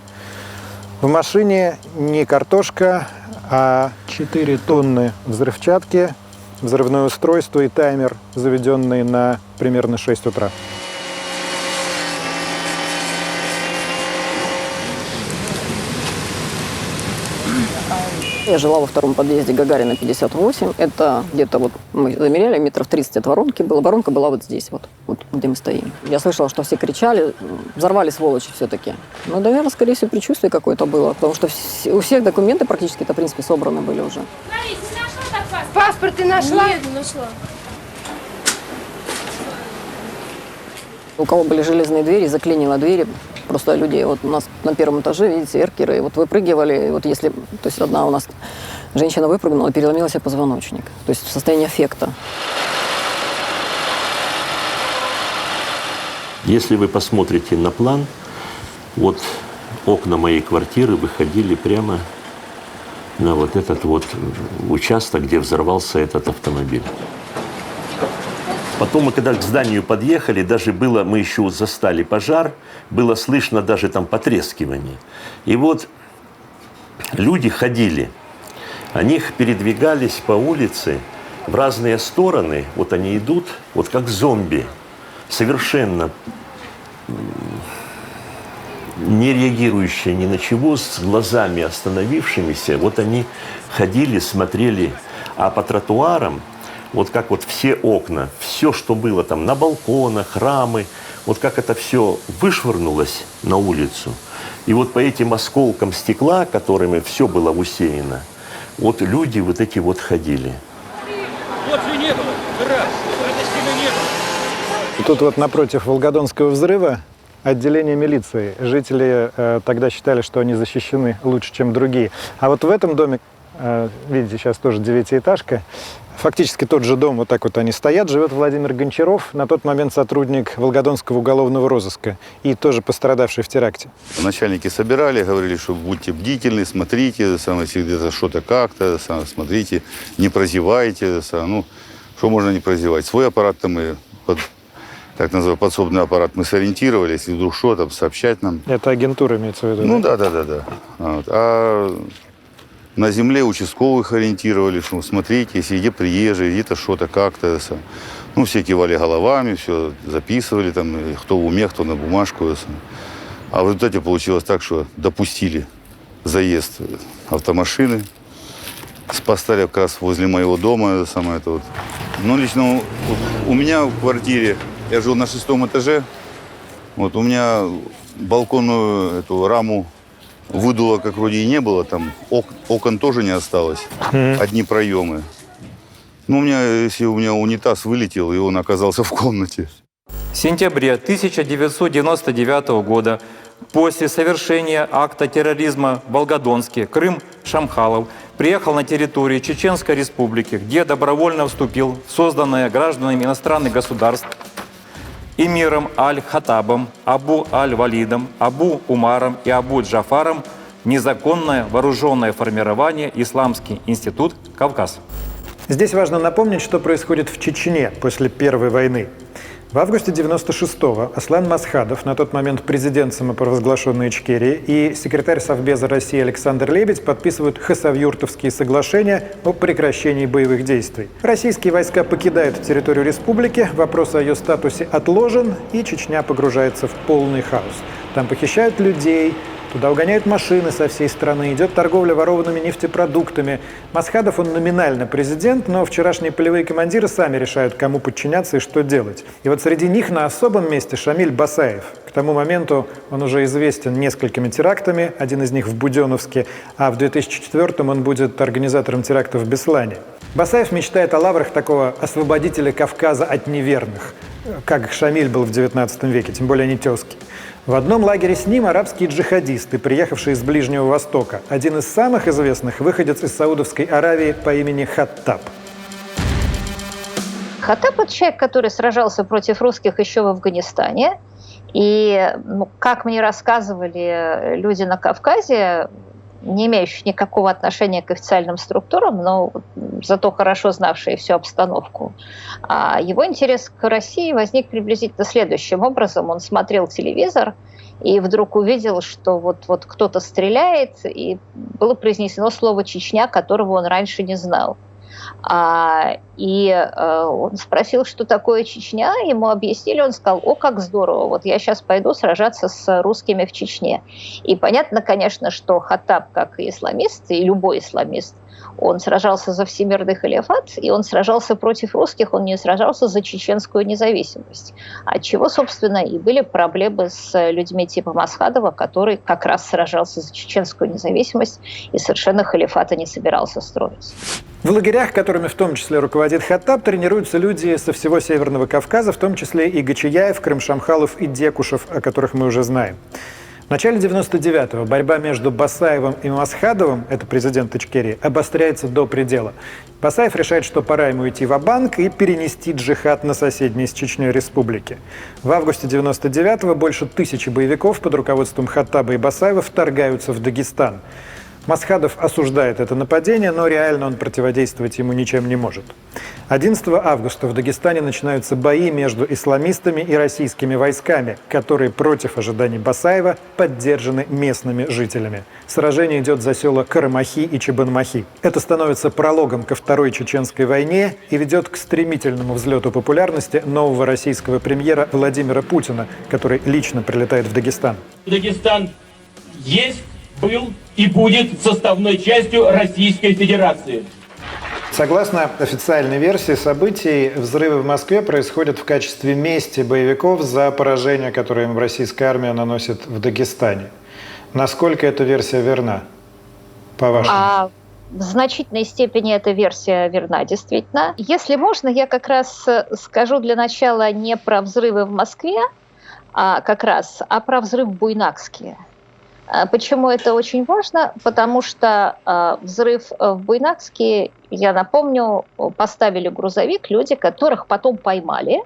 В машине не картошка, а 4 тонны взрывчатки, взрывное устройство и таймер, заведенный на примерно 6 утра. Я жила во втором подъезде Гагарина, 58. Это где-то вот мы замеряли, метров 30 от воронки было. Воронка была вот здесь, вот где мы стоим. Я слышала, что все кричали, взорвали сволочи все-таки. Ну, наверное, скорее всего, предчувствие какое-то было, потому что у всех документы практически-то, в принципе, собраны были уже. Смотри, ты нашла так паспорт? Паспорт ты нашла? Нет, не нашла. У кого были железные двери, заклинило двери. Просто люди, вот у нас на первом этаже, видите, эркеры, вот выпрыгивали, вот если, то есть одна у нас женщина выпрыгнула, переломила себе позвоночник. То есть в состоянии аффекта. Если вы посмотрите на план, вот окна моей квартиры выходили прямо на вот этот вот участок, где взорвался этот автомобиль. Потом мы, когда к зданию подъехали, даже было, мы еще застали пожар, было слышно даже там потрескивание. И вот люди ходили, они передвигались по улице в разные стороны, вот они идут, вот как зомби, совершенно не реагирующие ни на чего, с глазами остановившимися, вот они ходили, смотрели, а по тротуарам, вот как вот все окна, все, что было там на балконах, рамы, вот как это все вышвырнулось на улицу. И вот по этим осколкам стекла, которыми все было усеяно, вот люди вот эти вот ходили. Вот же не было, раз, этой стены не было. И тут вот напротив Волгодонского взрыва отделение милиции. Жители тогда считали, что они защищены лучше, чем другие. А вот в этом доме, видите, сейчас тоже 9-этажка, фактически тот же дом, вот так вот они стоят, живет Владимир Гончаров, на тот момент сотрудник Волгодонского уголовного розыска и тоже пострадавший в теракте. Начальники собирали, говорили, что будьте бдительны, смотрите, если где-то что-то как-то, смотрите, не прозевайте. Ну, что можно не прозевать? Свой аппарат-то мы, так называемый подсобный аппарат, мы сориентировали, если вдруг что, там, сообщать нам. Это агентура имеется в виду? Ну, да. Вот. А на земле участковых ориентировали, что смотрите, если где приезжие, где-то что-то как-то. Ну, все кивали головами, все записывали, там, кто в уме, кто на бумажку. А в результате получилось так, что допустили заезд автомашины, поставили как раз возле моего дома. Ну, лично у меня в квартире, я жил на 6-м этаже, вот у меня балконную эту раму выдуло, как вроде и не было, там окон тоже не осталось, одни проемы. Ну, если у меня унитаз вылетел, и он оказался в комнате. В сентябре 1999 года, после совершения акта терроризма в Волгодонске, Крым-Шамхалов приехал на территорию Чеченской Республики, где добровольно вступил в созданное гражданами иностранных государств эмиром Аль-Хатабом, Абу Аль-Валидом, Абу Умаром и Абу Джафаром незаконное вооруженное формирование «Исламский институт Кавказ». Здесь важно напомнить, что происходит в Чечне после Первой войны. В августе 1996-го Аслан Масхадов, на тот момент президент самопровозглашенной Ичкерии, и секретарь Совбеза России Александр Лебедь подписывают Хасавюртовские соглашения о прекращении боевых действий. Российские войска покидают территорию республики, вопрос о ее статусе отложен, и Чечня погружается в полный хаос. Там похищают людей, Туда угоняют машины со всей страны, идет торговля ворованными нефтепродуктами. Масхадов, он номинально президент, но вчерашние полевые командиры сами решают, кому подчиняться и что делать. И вот среди них на особом месте Шамиль Басаев. К тому моменту он уже известен несколькими терактами, один из них в Буденновске, а в 2004-м он будет организатором теракта в Беслане. Басаев мечтает о лаврах такого освободителя Кавказа от неверных, как Шамиль был в 19 веке, тем более не тезки. В одном лагере с ним арабские джихадисты, приехавшие из Ближнего Востока. Один из самых известных – выходец из Саудовской Аравии по имени Хаттаб. Хаттаб – это человек, который сражался против русских еще в Афганистане. И, как мне рассказывали люди на Кавказе, не имеющие никакого отношения к официальным структурам, но зато хорошо знавшие всю обстановку. Его интерес к России возник приблизительно следующим образом. Он смотрел телевизор и вдруг увидел, что вот кто-то стреляет, и было произнесено слово «Чечня», которого он раньше не знал. Он спросил, что такое Чечня, ему объяснили, он сказал: о, как здорово, вот я сейчас пойду сражаться с русскими в Чечне. И понятно, конечно, что Хаттаб, как и исламист, и любой исламист, он сражался за всемирный халифат, и он сражался против русских, он не сражался за чеченскую независимость. Отчего, собственно, и были проблемы с людьми типа Масхадова, который как раз сражался за чеченскую независимость и совершенно халифата не собирался строить. В лагерях, которыми в том числе руководит Хаттаб, тренируются люди со всего Северного Кавказа, в том числе и Гачияев, Крым-Шамхалов и Декушев, о которых мы уже знаем. В начале 99-го борьба между Басаевым и Масхадовым, это президент Ичкерии, обостряется до предела. Басаев решает, что пора ему идти ва-банк и перенести джихад на соседние с Чечней республики. В августе 99-го больше 1000 боевиков под руководством Хаттаба и Басаева вторгаются в Дагестан. Масхадов осуждает это нападение, но реально он противодействовать ему ничем не может. 11 августа в Дагестане начинаются бои между исламистами и российскими войсками, которые против ожиданий Басаева поддержаны местными жителями. Сражение идет за села Карамахи и Чебанмахи. Это становится прологом ко Второй Чеченской войне и ведет к стремительному взлету популярности нового российского премьера Владимира Путина, который лично прилетает в Дагестан. Дагестан есть, был и будет составной частью Российской Федерации. Согласно официальной версии событий, взрывы в Москве происходят в качестве мести боевиков за поражение, которое им российская армия наносит в Дагестане. Насколько эта версия верна, по-вашему? В значительной степени эта версия верна, действительно. Если можно, я как раз скажу для начала не про взрывы в Москве, а про взрыв в Буйнакске. Почему это очень важно? Потому что взрыв в Буйнакске, я напомню, поставили грузовик, люди, которых потом поймали.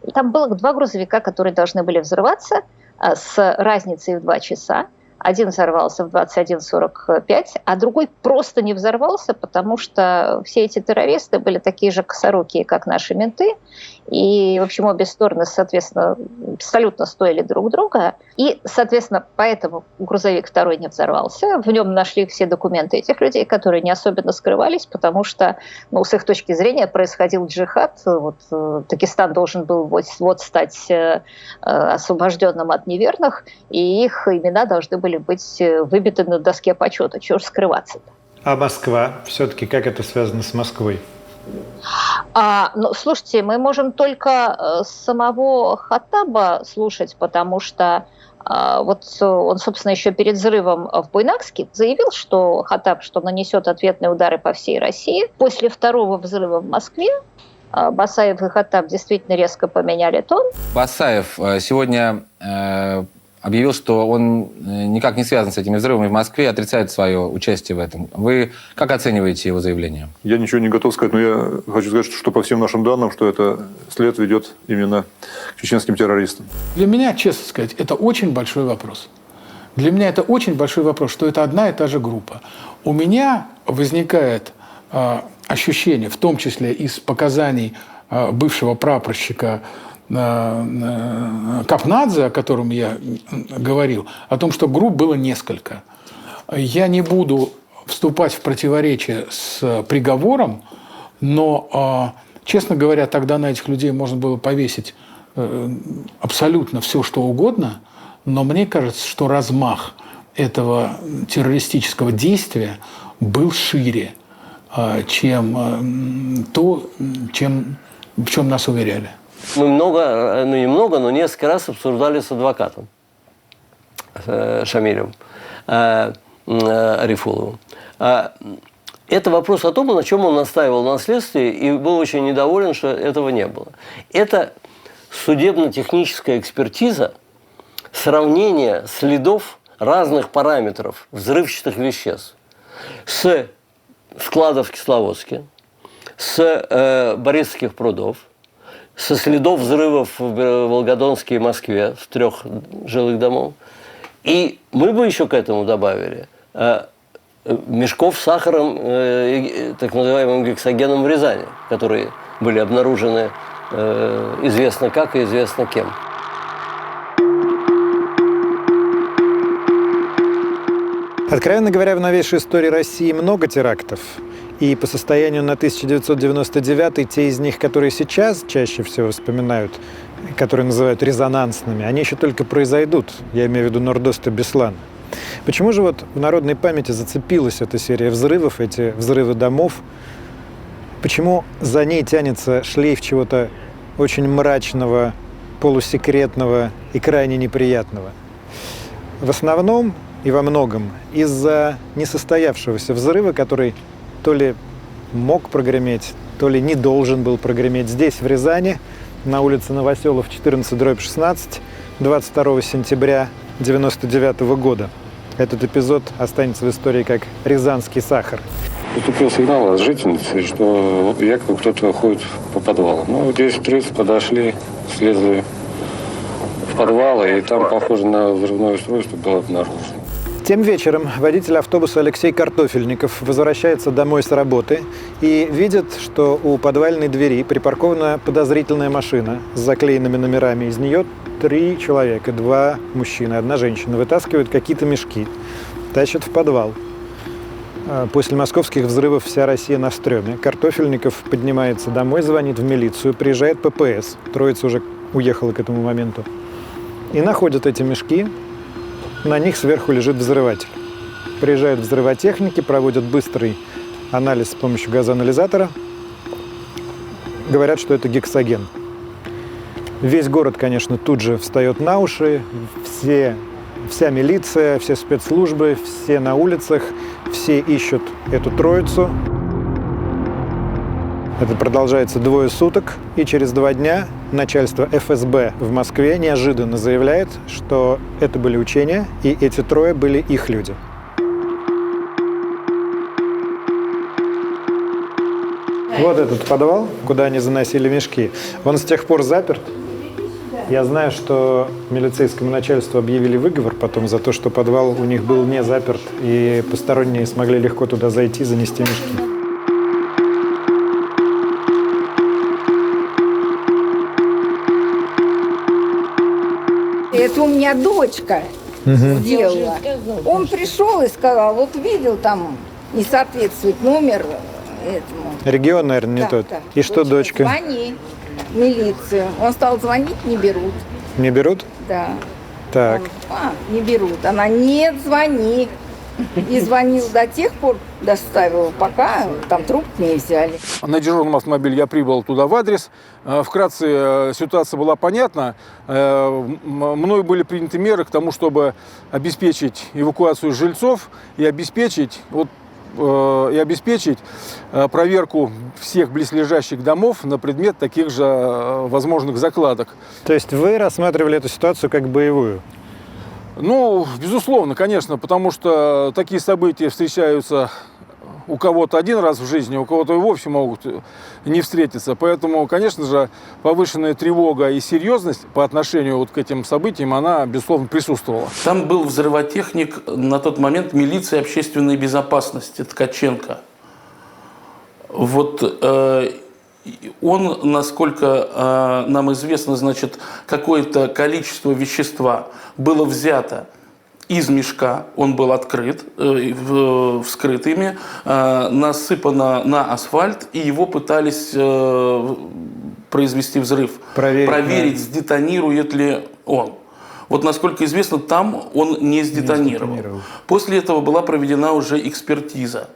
И там было 2 грузовика, которые должны были взрываться с разницей в 2 часа. Один взорвался в 21:45, а другой просто не взорвался, потому что все эти террористы были такие же косорукие, как наши менты. И, в общем, обе стороны, соответственно, абсолютно стоили друг друга. И, соответственно, поэтому грузовик второй не взорвался. В нем нашли все документы этих людей, которые не особенно скрывались, потому что, с их точки зрения, происходил джихад. Дагестан должен был вот стать освобожденным от неверных, и их имена должны были быть выбиты на доске почета. Чего ж скрываться-то? А Москва? Все-таки как это связано с Москвой? Слушайте, мы можем только самого Хаттаба слушать, потому что он, собственно, еще перед взрывом в Буйнакске заявил, что Хаттаб, что нанесет ответные удары по всей России. После второго взрыва в Москве Басаев и Хаттаб действительно резко поменяли тон. Басаев сегодня объявил, что он никак не связан с этими взрывами в Москве, отрицает свое участие в этом. Вы как оцениваете его заявление? Я ничего не готов сказать, но я хочу сказать, что по всем нашим данным, что это след ведет именно к чеченским террористам. Для меня, честно сказать, это очень большой вопрос. Для меня это очень большой вопрос, что это одна и та же группа. У меня возникает ощущение, в том числе из показаний бывшего прапорщика Капнадзе, о котором я говорил, о том, что групп было несколько. Я не буду вступать в противоречие с приговором, но, честно говоря, тогда на этих людей можно было повесить абсолютно все, что угодно, но мне кажется, что размах этого террористического действия был шире, чем в чем нас уверяли. Мы немного, но несколько раз обсуждали с адвокатом Шамилем Арифуловым. Это вопрос о том, на чем он настаивал на следствии, и был очень недоволен, что этого не было. Это судебно-техническая экспертиза, сравнение следов разных параметров взрывчатых веществ с складов в Кисловодске, с Борисовских прудов, со следов взрывов в Волгодонске и Москве, в 3 жилых домов. И мы бы еще к этому добавили мешков с сахаром, так называемым гексогеном в Рязани, которые были обнаружены известно как и известно кем. Откровенно говоря, в новейшей истории России много терактов. И по состоянию на 1999 те из них, которые сейчас чаще всего вспоминают, которые называют резонансными, они еще только произойдут. Я имею в виду Нордост и Беслан. Почему же вот в народной памяти зацепилась эта серия взрывов, эти взрывы домов? Почему за ней тянется шлейф чего-то очень мрачного, полусекретного и крайне неприятного? В основном и во многом из-за несостоявшегося взрыва, который то ли мог прогреметь, то ли не должен был прогреметь здесь, в Рязани, на улице Новоселов, 14/16, 22 сентября 1999 года. Этот эпизод останется в истории как «Рязанский сахар». Поступил сигнал от жительницы, что якобы кто-то ходит по подвалу. Ну, 10:30 подошли, слезли в подвал, и там, похоже на взрывное устройство, было обнаружено. Тем вечером водитель автобуса Алексей Картофельников возвращается домой с работы и видит, что у подвальной двери припаркована подозрительная машина с заклеенными номерами. Из нее 3 человека, 2 мужчины, 1 женщина. Вытаскивают какие-то мешки, тащат в подвал. После московских взрывов вся Россия на стреме. Картофельников поднимается домой, звонит в милицию, приезжает ППС. Троица уже уехала к этому моменту. И находят эти мешки. На них сверху лежит взрыватель. Приезжают взрывотехники, проводят быстрый анализ с помощью газоанализатора. Говорят, что это гексоген. Весь город, конечно, тут же встает на уши. Вся милиция, все спецслужбы, все на улицах, все ищут эту троицу. Это продолжается 2 суток, и через 2 дня начальство ФСБ в Москве неожиданно заявляет, что это были учения, и эти 3 были их люди. Вот этот подвал, куда они заносили мешки, он с тех пор заперт. Я знаю, что милицейскому начальству объявили выговор потом за то, что подвал у них был не заперт, и посторонние смогли легко туда зайти, занести мешки. Это у меня дочка делала. Он пришел и сказал, вот видел, там не соответствует номер этому. Регион, наверное, не тот. Да. И что дочка? Звони в милицию. Он стал звонить, не берут. Не берут? Да. Так. Не берут. Она, нет, звони. И звонил до тех пор, доставил, пока там трубку не взяли. На дежурном автомобиле я прибыл туда в адрес. Вкратце ситуация была понятна. Мною были приняты меры к тому, чтобы обеспечить эвакуацию жильцов и обеспечить проверку всех близлежащих домов на предмет таких же возможных закладок. То есть вы рассматривали эту ситуацию как боевую? Ну, безусловно, конечно, потому что такие события встречаются у кого-то 1 раз в жизни, у кого-то и вовсе могут не встретиться. Поэтому, конечно же, повышенная тревога и серьезность по отношению вот к этим событиям, она, безусловно, присутствовала. Там был взрывотехник на тот момент милиции общественной безопасности Ткаченко. Вот он, насколько нам известно, значит, какое-то количество вещества было взято из мешка, он был открыт, вскрыт ими, насыпано на асфальт, и его пытались произвести взрыв. Проверить, сдетонирует ли он. Вот, насколько известно, там он не сдетонировал. После этого была проведена уже экспертиза.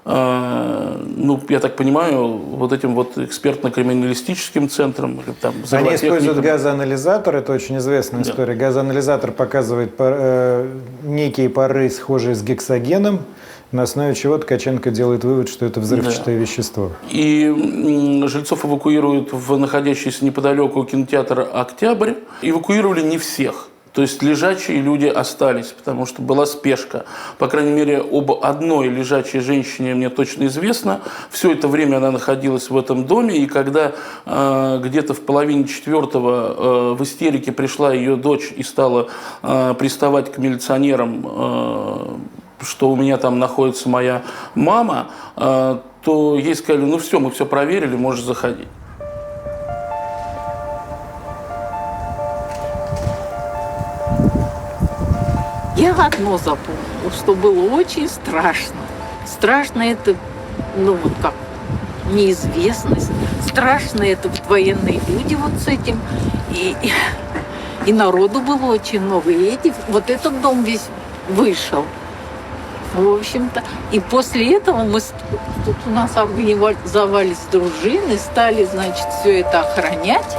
Ну, я так понимаю, вот этим вот экспертно-криминалистическим центром. Там, они используют газоанализатор, это очень известная история. Газоанализатор показывает некие пары, схожие с гексогеном, на основе чего Ткаченко делает вывод, что это взрывчатое вещество. И жильцов эвакуируют в находящийся неподалеку кинотеатр «Октябрь». Эвакуировали не всех. То есть лежачие люди остались, потому что была спешка. По крайней мере, об одной лежачей женщине мне точно известно. Все это время она находилась в этом доме, и когда где-то в половине четвертого в истерике пришла ее дочь и стала приставать к милиционерам, что у меня там находится моя мама, то ей сказали: ну все, мы все проверили, можешь заходить. Я одно запомнила, что было очень страшно. Страшно это, ну вот как, неизвестность. Страшно это вот военные люди вот с этим. И народу было очень много. И вот этот дом весь вышел. В общем-то. И после этого мы тут у нас организовались дружины, стали, значит, все это охранять.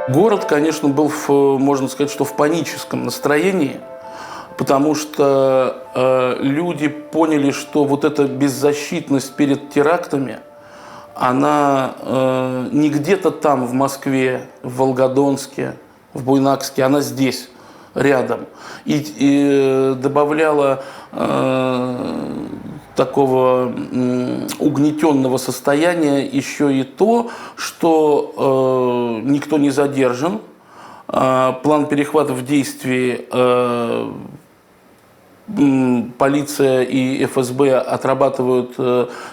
Город, конечно, был, можно сказать, что в паническом настроении, потому что люди поняли, что вот эта беззащитность перед терактами, она не где-то там, в Москве, в Волгодонске, в Буйнакске, она здесь, рядом. И добавляла такого угнетенного состояния еще и то, что никто не задержан, план перехвата в действии полиция и ФСБ отрабатывают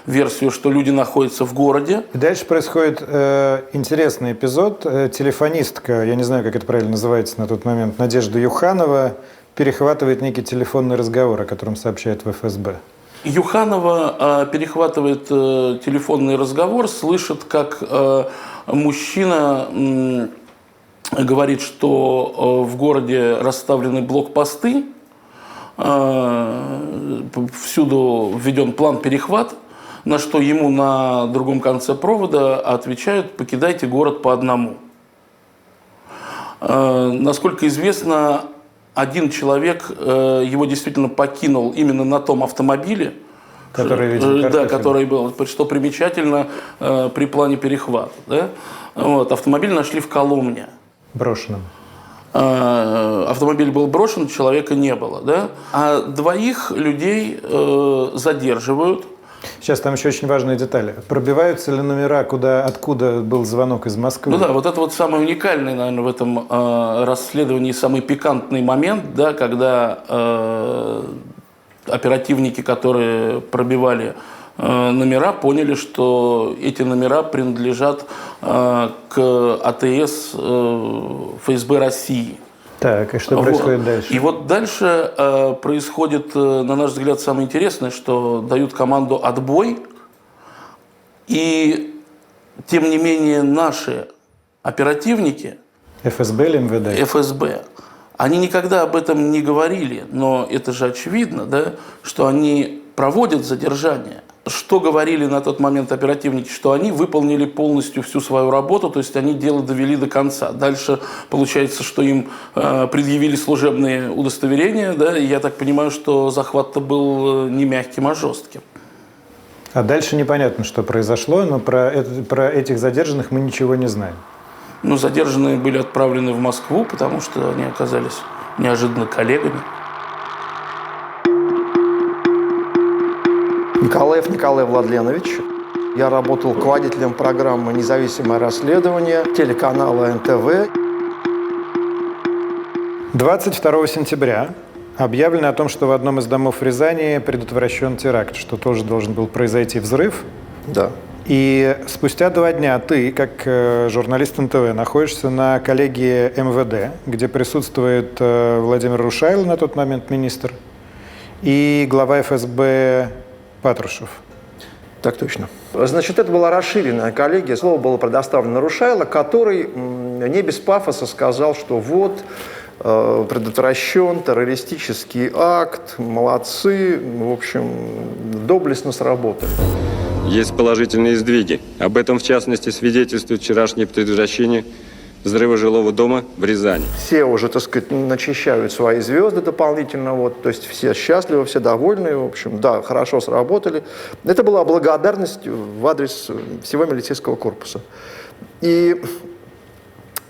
версию, что люди находятся в городе. И дальше происходит интересный эпизод. Телефонистка, я не знаю, как это правильно называется на тот момент, Надежда Юханова, перехватывает некий телефонный разговор, о котором сообщает в ФСБ. Юханова перехватывает телефонный разговор, слышит, как мужчина говорит, что в городе расставлены блокпосты, всюду введен план перехват, на что ему на другом конце провода отвечают: покидайте город по одному. Насколько известно, один человек его действительно покинул именно на том автомобиле, который был, что примечательно при плане перехвата. Да? Вот, автомобиль нашли в Коломне. Брошенном. Автомобиль был брошен, человека не было. Да? А двоих людей задерживают. Сейчас там еще очень важная деталь. Пробиваются ли номера, откуда был звонок из Москвы? Ну да, вот это вот самый уникальный, наверное, в этом расследовании, самый пикантный момент, да, когда оперативники, которые пробивали номера, поняли, что эти номера принадлежат к АТС ФСБ России. Так, и что происходит дальше? И вот дальше происходит, на наш взгляд, самое интересное, что дают команду «отбой», и тем не менее наши оперативники, ФСБ или МВД? ФСБ, они никогда об этом не говорили, но это же очевидно, да, что они проводят задержание. Что говорили на тот момент оперативники? Что они выполнили полностью всю свою работу, то есть они дело довели до конца. Дальше получается, что им предъявили служебные удостоверения, да, и я так понимаю, что захват-то был не мягким, а жестким. А дальше непонятно, что произошло, но про этих задержанных мы ничего не знаем. Ну, задержанные были отправлены в Москву, потому что они оказались неожиданно коллегами. Николаев Николай Владленович. Я работал руководителем программы «Независимое расследование» телеканала НТВ. 22 сентября объявлено о том, что в одном из домов в Рязани предотвращен теракт, что тоже должен был произойти взрыв. Да. И спустя 2 дня ты, как журналист НТВ, находишься на коллегии МВД, где присутствует Владимир Рушайл, на тот момент министр, и глава ФСБ Патрушев. Так точно. Значит, это была расширенная коллегия. Слово было предоставлено Рушайло, который не без пафоса сказал, что вот предотвращен террористический акт, молодцы, в общем, доблестно сработали. Есть положительные сдвиги. Об этом, в частности, свидетельствует вчерашнее предотвращение взрыва жилого дома в Рязани. Все уже, так сказать, начищают свои звезды дополнительно, вот, то есть все счастливы, все довольны, в общем, да, хорошо сработали. Это была благодарность в адрес всего милицейского корпуса. И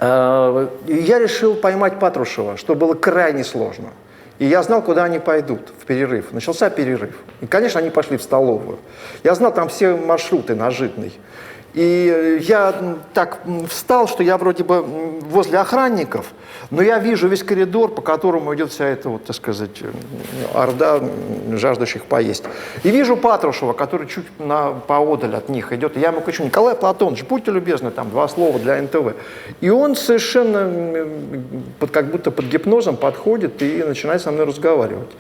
я решил поймать Патрушева, что было крайне сложно. И я знал, куда они пойдут в перерыв. Начался перерыв. И, конечно, они пошли в столовую. Я знал там все маршруты на Житной. И я так встал, что я вроде бы возле охранников, но я вижу весь коридор, по которому идет вся эта, вот, так сказать, орда жаждущих поесть. И вижу Патрушева, который чуть поодаль от них идет. И я ему кричу: Николай Платонович, будьте любезны, там 2 слова для НТВ. И он совершенно как будто под гипнозом подходит и начинает со мной разговаривать.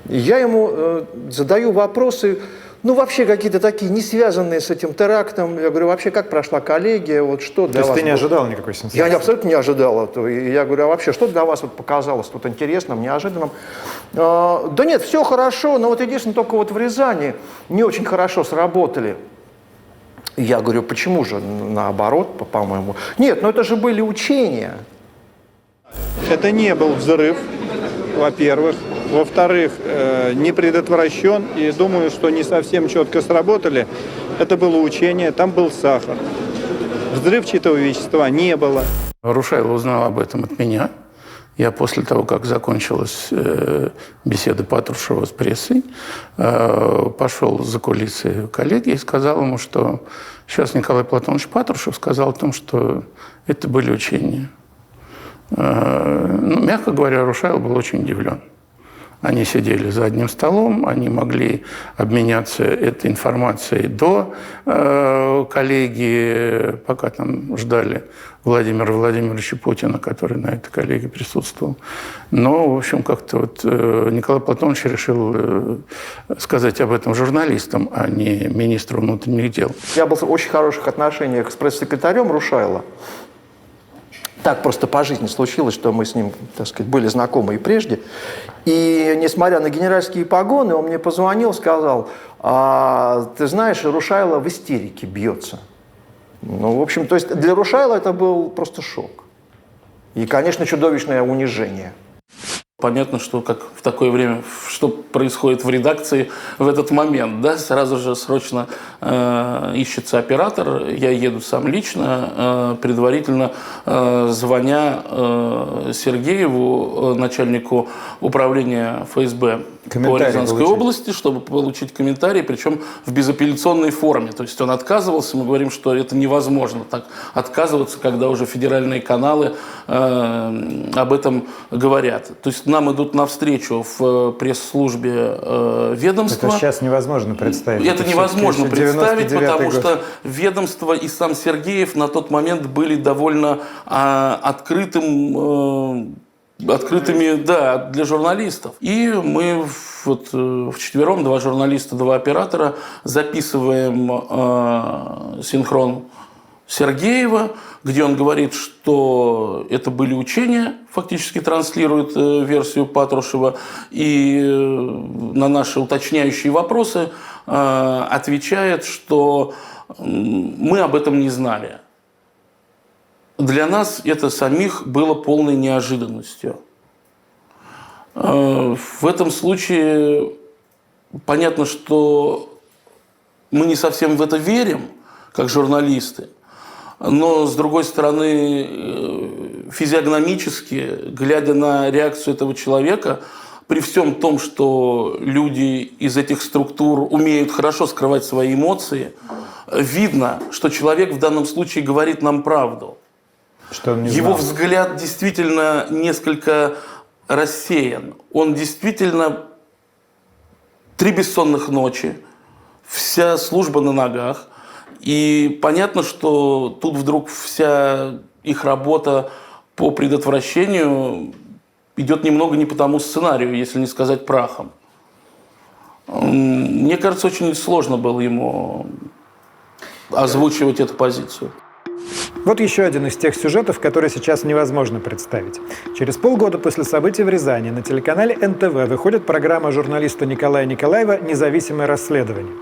И я ему задаю вопросы, ну, вообще какие-то такие, не связанные с этим терактом. Я говорю, вообще, как прошла коллегия, вот что для вас... То есть ты не ожидал никакой сенсации? Я абсолютно не ожидал этого. И я говорю, а вообще, что для вас вот показалось тут интересным, неожиданным? Да нет, все хорошо, но вот единственное, только вот в Рязани не очень хорошо сработали. Я говорю, почему же наоборот, по-моему? Нет, ну это же были учения. Это не был взрыв, во-первых. Во-вторых, не предотвращен, и думаю, что не совсем четко сработали. Это было учение, там был сахар. Взрывчатого вещества не было. Рушайло узнал об этом от меня. Я после того, как закончилась беседа Патрушева с прессой, пошел за кулисы коллеги и сказал ему, что сейчас Николай Платонович Патрушев сказал о том, что это были учения. Ну, мягко говоря, Рушайло был очень удивлен. Они сидели за одним столом, они могли обменяться этой информацией до коллегии, пока там ждали Владимира Владимировича Путина, который на этой коллегии присутствовал. Но, в общем, как-то вот Николай Платонович решил сказать об этом журналистам, а не министру внутренних дел. Я был в очень хороших отношениях с пресс-секретарем Рушайло. Так просто по жизни случилось, что мы с ним, так сказать, были знакомы и прежде. И несмотря на генеральские погоны, он мне позвонил, сказал, ты знаешь, Рушайло в истерике бьется. Ну, в общем, то есть для Рушайло это был просто шок. И, конечно, чудовищное унижение. Понятно, что как в такое время, что происходит в редакции в этот момент, да, сразу же срочно ищется оператор, я еду сам лично, предварительно звоня Сергееву, начальнику управления ФСБ по Рязанской области, чтобы получить комментарий, причем в безапелляционной форме. То есть он отказывался, мы говорим, что это невозможно так отказываться, когда уже федеральные каналы об этом говорят. То есть нам идут навстречу в пресс-службе ведомства. Это сейчас невозможно представить. Это невозможно представить, потому что ведомство и сам Сергеев на тот момент были довольно открытыми, да, для журналистов. И мы вот вчетвером, 2 журналиста, 2 оператора, записываем синхрон Сергеева, где он говорит, что это были учения, фактически транслирует версию Патрушева, и на наши уточняющие вопросы отвечает, что мы об этом не знали. Для нас это самих было полной неожиданностью. В этом случае понятно, что мы не совсем в это верим, как журналисты, но, с другой стороны, физиогномически, глядя на реакцию этого человека, при всем том, что люди из этих структур умеют хорошо скрывать свои эмоции, видно, что человек в данном случае говорит нам правду. Что он не Его знал. взгляд действительно несколько рассеян. Он действительно 3 бессонных ночи, вся служба на ногах. И понятно, что тут вдруг вся их работа по предотвращению идет немного не по тому сценарию, если не сказать прахом. Мне кажется, очень сложно было ему озвучивать эту позицию. Вот еще один из тех сюжетов, который сейчас невозможно представить. Через полгода после событий в Рязани на телеканале НТВ выходит программа журналиста Николая Николаева «Независимое расследование».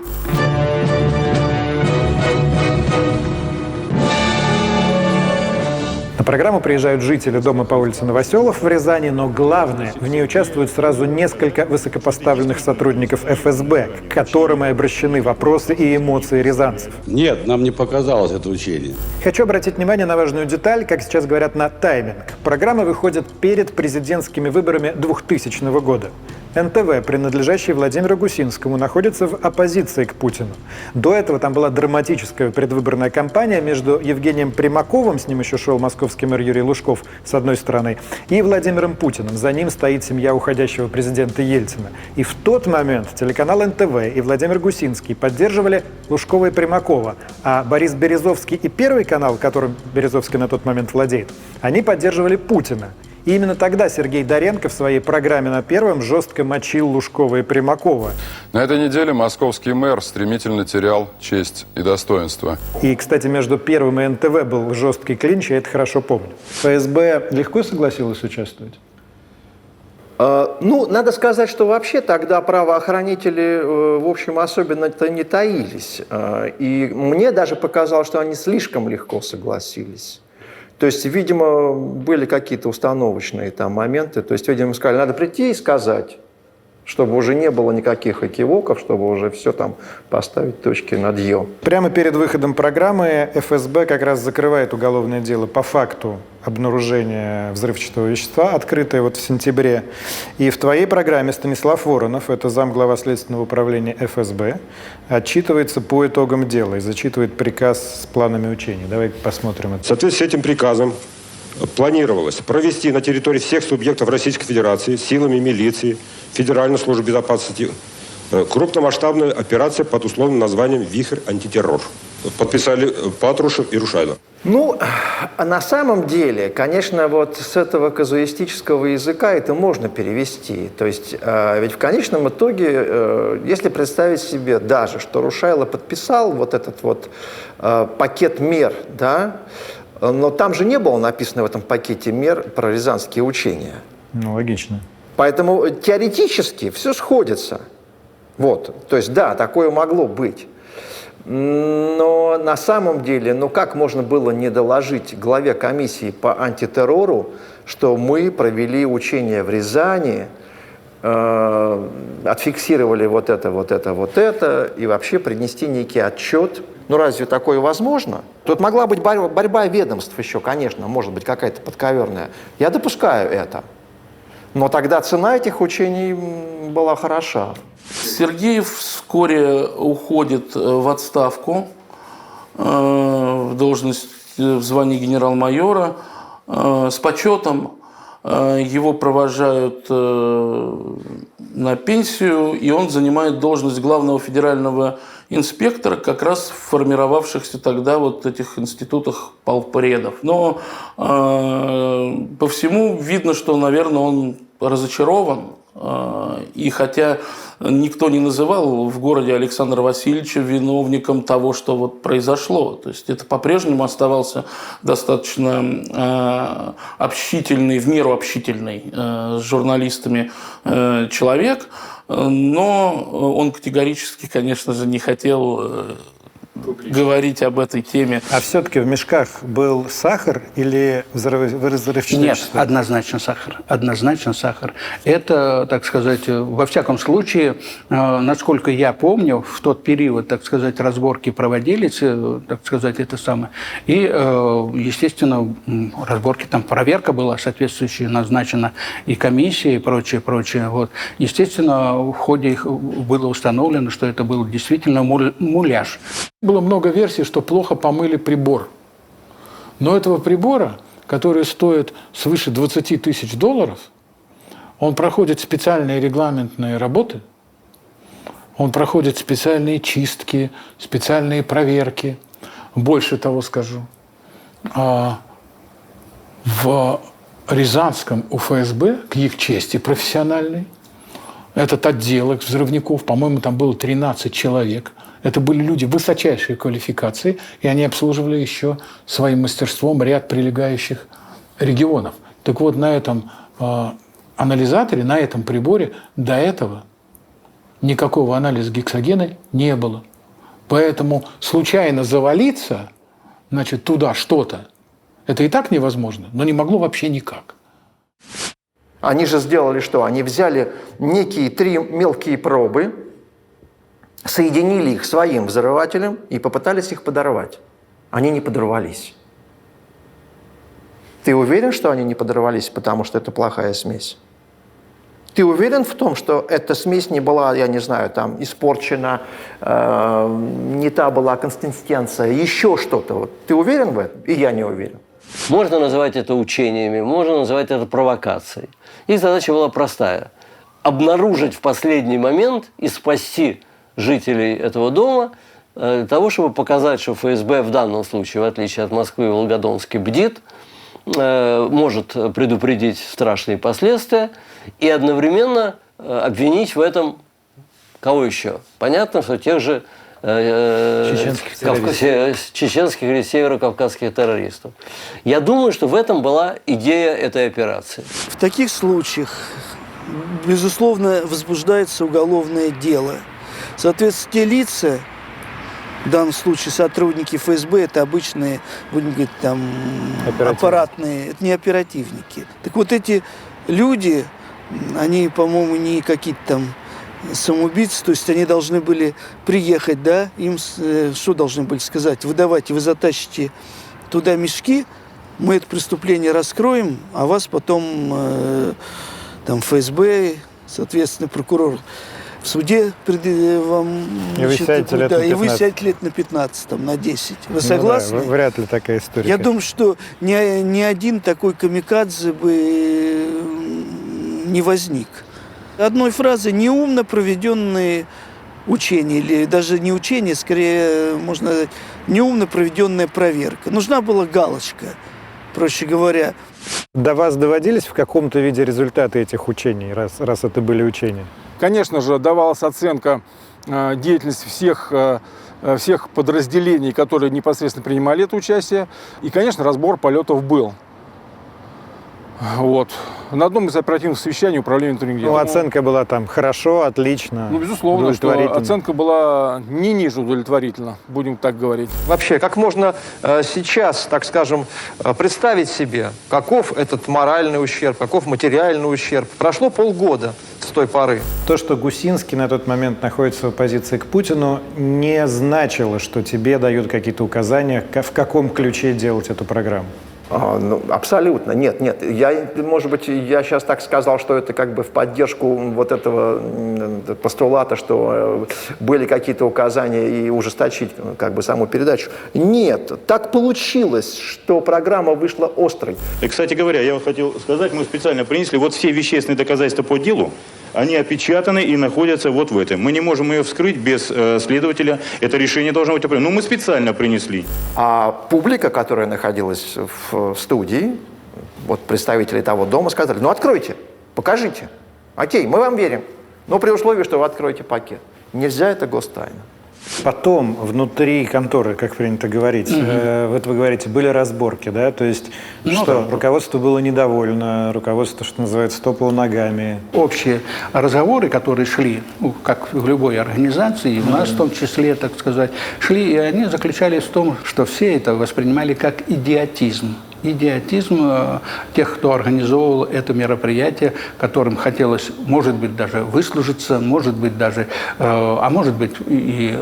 На программу приезжают жители дома по улице Новоселов в Рязани, но главное, в ней участвуют сразу несколько высокопоставленных сотрудников ФСБ, к которым и обращены вопросы и эмоции рязанцев. Нет, нам не показалось это учение. Хочу обратить внимание на важную деталь, как сейчас говорят, на тайминг. Программа выходит перед президентскими выборами 2000 года. НТВ, принадлежащий Владимиру Гусинскому, находится в оппозиции к Путину. До этого там была драматическая предвыборная кампания между Евгением Примаковым, с ним еще шел московский мэр Юрий Лужков, с одной стороны, и Владимиром Путиным. За ним стоит семья уходящего президента Ельцина. И в тот момент телеканал НТВ и Владимир Гусинский поддерживали Лужкова и Примакова, а Борис Березовский и Первый канал, которым Березовский на тот момент владеет, они поддерживали Путина. И именно тогда Сергей Доренко в своей программе на Первом жестко мочил Лужкова и Примакова. На этой неделе московский мэр стремительно терял честь и достоинство. И, кстати, между Первым и НТВ был жесткий клинч, я это хорошо помню. ФСБ легко согласилась участвовать? Ну, надо сказать, что вообще тогда правоохранители, в общем, особенно-то не таились. И мне даже показалось, что они слишком легко согласились. То есть, видимо, были какие-то установочные там моменты. То есть, видимо, сказали, надо прийти и сказать, чтобы уже не было никаких экивоков, чтобы уже все там поставить точки над «ё». Прямо перед выходом программы ФСБ как раз закрывает уголовное дело по факту обнаружения взрывчатого вещества, открытое вот в сентябре. И в твоей программе Станислав Воронов, это замглава Следственного управления ФСБ, отчитывается по итогам дела и зачитывает приказ с планами учений. Давай посмотрим это. В соответствии с этим приказом планировалось провести на территории всех субъектов Российской Федерации силами милиции, Федеральной службы безопасности крупномасштабную операцию под условным названием «Вихрь антитеррор». Подписали Патрушев и Рушайло. Ну, на самом деле, конечно, вот с этого казуистического языка это можно перевести. То есть, ведь в конечном итоге, если представить себе даже, что Рушайло подписал вот этот вот пакет мер, да, но там же не было написано в этом пакете мер про рязанские учения. Ну, логично. Поэтому теоретически все сходится. Вот, то есть, да, такое могло быть. Но на самом деле, ну как можно было не доложить главе комиссии по антитеррору, что мы провели учения в Рязани, отфиксировали вот это, и вообще принести некий отчет. Ну разве такое возможно? Тут могла быть борьба ведомств еще, конечно, может быть какая-то подковерная. Я допускаю это. Но тогда цена этих учений была хороша. Сергеев вскоре уходит в отставку в должность в звании генерал-майора с почетом. Его провожают на пенсию, и он занимает должность главного федерального инспектора как раз в формировавшихся тогда вот этих институтах полпредов. Но по всему видно, что, наверное, он разочарован. И хотя никто не называл в городе Александра Васильевича виновником того, что вот произошло. То есть это по-прежнему оставался достаточно общительный, в меру общительный с журналистами человек, но он категорически, конечно же, не хотел говорить об этой теме. А все-таки в мешках был сахар или взрывчатое Нет, вещество? однозначно сахар. Однозначно сахар. Это, так сказать, во всяком случае, насколько я помню, в тот период, так сказать, разборки проводились, так сказать, это самое. И, естественно, разборки, там проверка была соответствующая, назначена и комиссия, и прочее, прочее. Вот. Естественно, в ходе их было установлено, что это был действительно муляж. Было много версий, что плохо помыли прибор. Но этого прибора, который стоит свыше $20 тысяч, он проходит специальные регламентные работы, он проходит специальные чистки, специальные проверки. Больше того скажу. В Рязанском УФСБ, к их чести профессиональной, этот отдел взрывников, по-моему, там было 13 человек, Это были люди высочайшей квалификации, и они обслуживали еще своим мастерством ряд прилегающих регионов. Так вот, на этом анализаторе, на этом приборе до этого никакого анализа гексогена не было. Поэтому случайно завалиться, значит, туда что-то, это и так невозможно, но не могло вообще никак. Они же сделали что? Они взяли некие 3 мелкие пробы, соединили их своим взрывателем и попытались их подорвать. Они не подорвались. Ты уверен, что они не подорвались, потому что это плохая смесь? Ты уверен в том, что эта смесь не была, я не знаю, там, испорчена, не та была консистенция, еще что-то? Вот. Ты уверен в этом? И я не уверен. Можно называть это учениями, можно называть это провокацией. Их задача была простая – обнаружить в последний момент и спасти жителей этого дома для того, чтобы показать, что ФСБ в данном случае, в отличие от Москвы и Волгодонска, бдит, может предупредить страшные последствия и одновременно обвинить в этом кого еще? Понятно, что тех же чеченских или северокавказских террористов. Я думаю, что в этом была идея этой операции. В таких случаях, безусловно, возбуждается уголовное дело. Соответственно, те лица, в данном случае сотрудники ФСБ, это обычные, будем говорить, там, аппаратные, это не оперативники. Так вот эти люди, они, по-моему, не какие-то там самоубийцы, то есть они должны были приехать, да, им что должны были сказать? Вы давайте, вы затащите туда мешки, мы это преступление раскроем, а вас потом там ФСБ, соответственно, прокурор в суде вам... И вы сядете лет на 15. И вы сядете лет на 15, там, на 10. Вы согласны? Да, вряд ли такая история. Я думаю, что ни один такой камикадзе бы не возник. Одной фразы неумно проведенные учения, или даже не учения, скорее, можно сказать, неумно проведенная проверка. Нужна была галочка, проще говоря. До вас доводились в каком-то виде результаты этих учений, раз это были учения? Конечно же, давалась оценка деятельности всех подразделений, которые непосредственно принимали это участие. И, конечно, разбор полетов был. Вот. На одном из оперативных совещаний управления внутренних дел. Ну, оценка была там хорошо, отлично, ну, безусловно, что оценка была не ниже удовлетворительно, будем так говорить. Вообще, как можно сейчас, так скажем, представить себе, каков этот моральный ущерб, каков материальный ущерб? Прошло полгода с той поры. То, что Гусинский на тот момент находится в оппозиции к Путину, не значило, что тебе дают какие-то указания, в каком ключе делать эту программу. Ну, абсолютно, нет. Может быть, я сейчас так сказал, что это как бы в поддержку вот этого постулата, что были какие-то указания и ужесточить как бы саму передачу. Нет, так получилось, что программа вышла острой. И, кстати говоря, я хотел сказать, мы специально принесли вот все вещественные доказательства по делу, они опечатаны и находятся вот в этом. Мы не можем ее вскрыть без следователя. Это решение должно быть определено. Но мы специально принесли. А публика, которая находилась в студии, вот представители того дома сказали, ну откройте, покажите. Окей, мы вам верим, но при условии, что вы откроете пакет. Нельзя, это гостайна. Потом внутри конторы, как принято говорить, вот вы говорите, были разборки, да? То есть, руководство было недовольно, руководство, что называется, топало ногами. Общие разговоры, которые шли, как в любой организации, у нас в том числе, так сказать, шли, и они заключались в том, что все это воспринимали как идиотизм. Идиотизм тех, кто организовывал это мероприятие, которым хотелось, может быть, даже выслужиться, может быть, даже, а может быть, и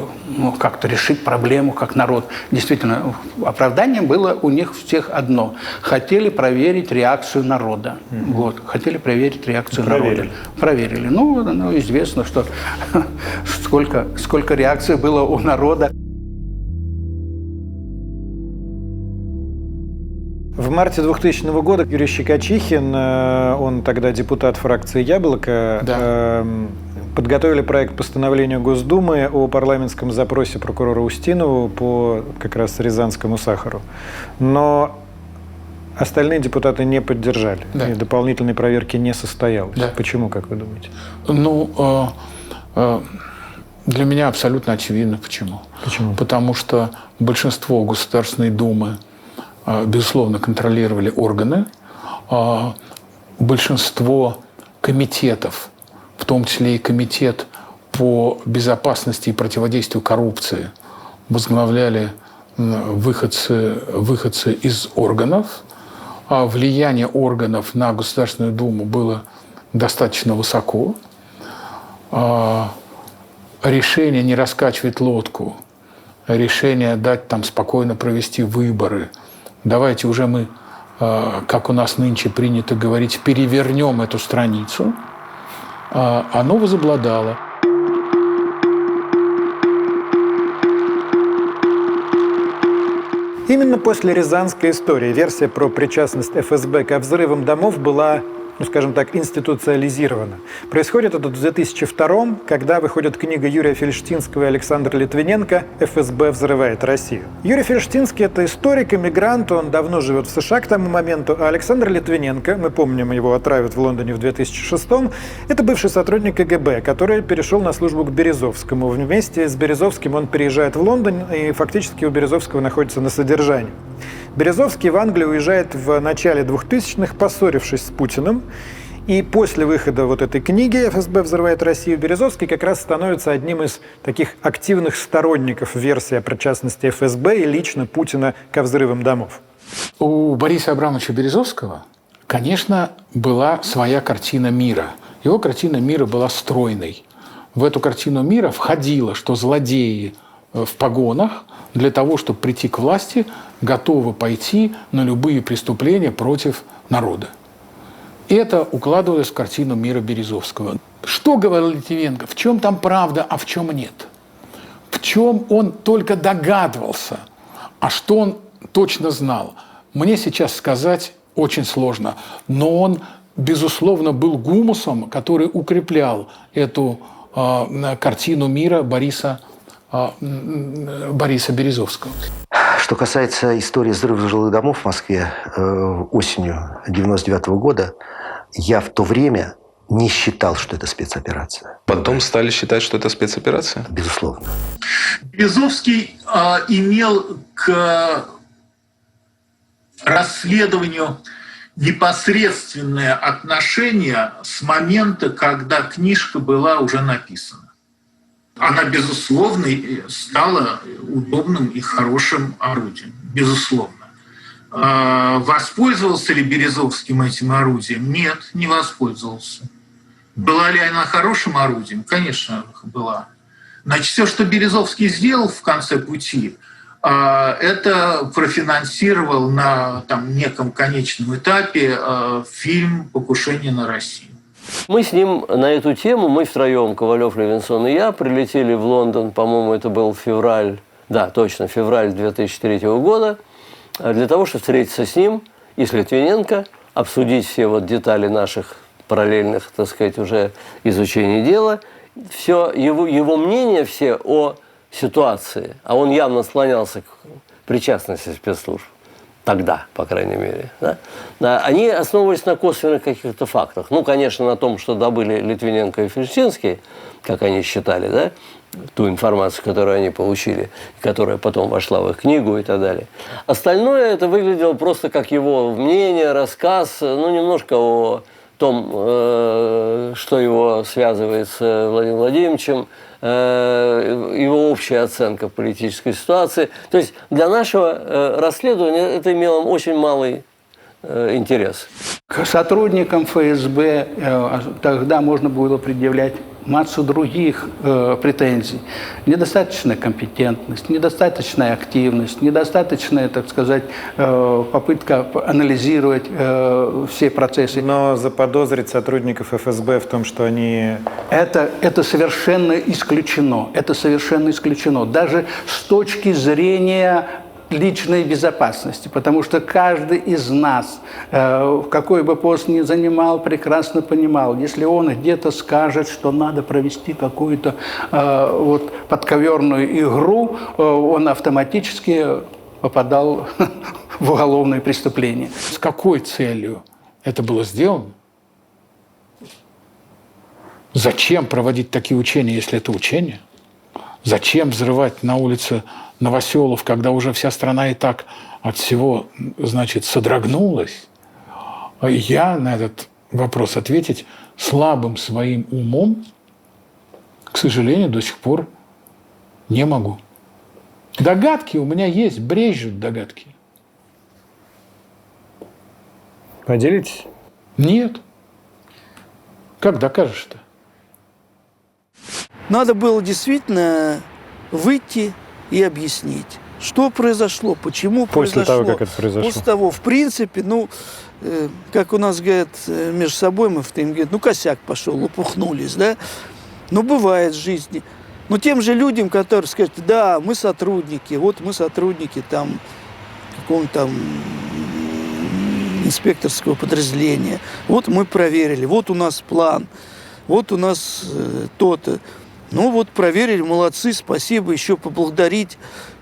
как-то решить проблему, как народ. Действительно, оправданием было у них всех одно. Хотели проверить реакцию народа. Вот, хотели проверить реакцию народа. Проверили. Ну, известно, что сколько реакций было у народа. В марте 2000 года Юрий Щекочихин, он тогда депутат фракции «Яблоко», подготовили проект постановления Госдумы о парламентском запросе прокурора Устинову по как раз рязанскому сахару. Но остальные депутаты не поддержали, и дополнительной проверки не состоялось. Почему, как вы думаете? Для меня абсолютно очевидно, почему. Почему? Потому что большинство Государственной Думы, безусловно, контролировали органы, большинство комитетов, в том числе и комитет по безопасности и противодействию коррупции, возглавляли выходцы из органов, а влияние органов на Государственную Думу было достаточно высоко. Решение не раскачивать лодку, решение дать там спокойно провести выборы. Давайте уже мы, как у нас нынче принято говорить, перевернем эту страницу. Оно возобладало. Именно после Рязанской истории версия про причастность ФСБ ко взрывам домов была, скажем так, институциализирована. Происходит это в 2002-м, когда выходит книга Юрия Фельштинского и Александра Литвиненко «ФСБ взрывает Россию». Юрий Фельштинский – это историк, иммигрант, он давно живет в США к тому моменту, а Александр Литвиненко, мы помним, его отравят в Лондоне в 2006-м, это бывший сотрудник КГБ, который перешел на службу к Березовскому. Вместе с Березовским он переезжает в Лондон, и фактически у Березовского находится на содержании. Березовский в Англию уезжает в начале 2000-х, поссорившись с Путиным. И после выхода вот этой книги «ФСБ взрывает Россию» Березовский как раз становится одним из таких активных сторонников версии о причастности ФСБ и лично Путина ко взрывам домов. У Бориса Абрамовича Березовского, конечно, была своя картина мира. Его картина мира была стройной. В эту картину мира входило, что злодеи в погонах для того, чтобы прийти к власти, готовы пойти на любые преступления против народа. Это укладывалось в картину мира Березовского. Что говорил Литвиненко? В чем там правда, а в чем нет? В чем он только догадывался, а что он точно знал? Мне сейчас сказать очень сложно. Но он, безусловно, был гумусом, который укреплял эту картину мира Бориса Березовского. Что касается истории взрыва жилых домов в Москве осенью 1999 года, я в то время не считал, что это спецоперация. Потом стали считать, что это спецоперация? Безусловно. Березовский имел к расследованию непосредственное отношение с момента, когда книжка была уже написана. Она, безусловно, стала удобным и хорошим орудием. Безусловно. Воспользовался ли Березовским этим орудием? Нет, не воспользовался. Была ли она хорошим орудием? Конечно, была. Значит, все, что Березовский сделал в конце пути, это профинансировал на неком конечном этапе фильм «Покушение на Россию». Мы с ним на эту тему, мы втроем, Ковалев, Левинсон и я, прилетели в Лондон, по-моему, это был февраль 2003 года, для того, чтобы встретиться с ним и с Литвиненко, обсудить все детали наших параллельных, так сказать, уже изучения дела, все его мнение все о ситуации, а он явно склонялся к причастности спецслужб. Тогда, по крайней мере. Да? Они основывались на косвенных каких-то фактах. Ну, конечно, на том, что добыли Литвиненко и Фельштинский, как они считали, да? Ту информацию, которую они получили, которая потом вошла в их книгу и так далее. Остальное это выглядело просто как его мнение, рассказ, немножко о том, что его связывает с Владимиром Владимировичем, его общая оценка политической ситуации. То есть для нашего расследования это имело очень малый интерес. К сотрудникам ФСБ тогда можно было предъявлять массу других претензий. Недостаточная компетентность, недостаточная активность, недостаточная, так сказать, попытка анализировать все процессы. Но заподозрить сотрудников ФСБ в том, что они... Это совершенно исключено. Это совершенно исключено. Даже с точки зрения личной безопасности, потому что каждый из нас, какой бы пост ни занимал, прекрасно понимал, если он где-то скажет, что надо провести какую-то подковерную игру, он автоматически попадал в уголовное преступление. С какой целью это было сделано? Зачем проводить такие учения, если это учения? Зачем взрывать на улице Новоселов, когда уже вся страна и так от всего, значит, содрогнулась? Я на этот вопрос ответить слабым своим умом, к сожалению, до сих пор не могу. Догадки у меня есть, брежут догадки. Поделитесь? Нет. Как докажешь-то? Надо было действительно выйти и объяснить, что произошло, почему После произошло. того, как это произошло. После того, в принципе, как у нас говорят между собой, мы им говорят, косяк пошел, лопухнулись, да? Бывает в жизни. Но тем же людям, которые скажут, да, мы сотрудники, вот мы сотрудники там какого-то там инспекторского подразделения, вот мы проверили, вот у нас план, вот у нас то-то. Проверили, молодцы, спасибо, еще поблагодарить,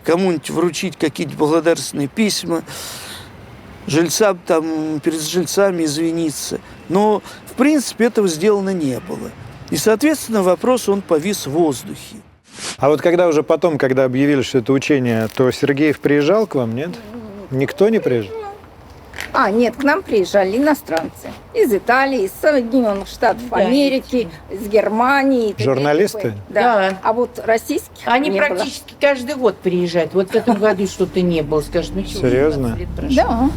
кому-нибудь вручить какие-то благодарственные письма, жильцам перед жильцами извиниться. Но, в принципе, этого сделано не было. И, соответственно, вопрос, он повис в воздухе. А вот когда уже потом, когда объявили, что это учение, то Сергеев приезжал к вам, нет? Никто не приезжал? Нет, к нам приезжали иностранцы. Из Италии, из Соединенных Штатов Америки, из Германии. Журналисты? Да. А вот российских Они не практически каждый год приезжают. Вот в этом году что-то не было. Скажут, чего? Серьезно? Да.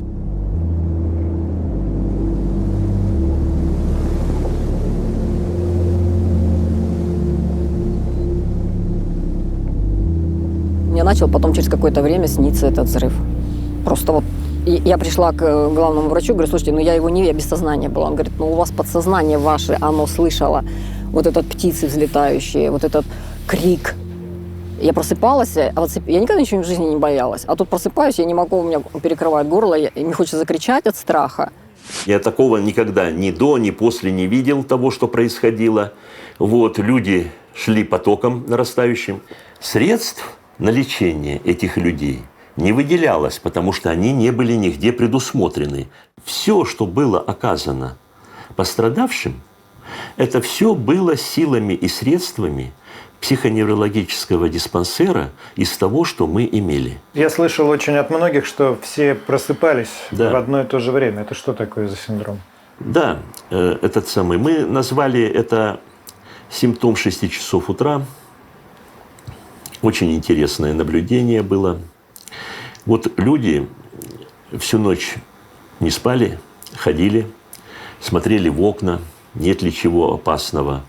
Мне начал потом через какое-то время сниться этот взрыв. Просто я пришла к главному врачу, говорю, слушайте, я его не я без сознания была. Он говорит, у вас подсознание ваше, оно слышало вот этот птицы взлетающие, вот этот крик. Я просыпалась, я никогда ничего в жизни не боялась. А тут просыпаюсь, я не могу, у меня перекрывает горло, мне хочется закричать от страха. Я такого никогда ни до, ни после не видел того, что происходило. Люди шли потоком нарастающим. Средств на лечение этих людей не выделялось, потому что они не были нигде предусмотрены. Все, что было оказано пострадавшим, это все было силами и средствами психоневрологического диспансера из того, что мы имели. Я слышал очень от многих, что все просыпались Да. в одно и то же время. Это что такое за синдром? Да, мы назвали это симптом 6 часов утра. Очень интересное наблюдение было. Люди всю ночь не спали, ходили, смотрели в окна, нет ли чего опасного.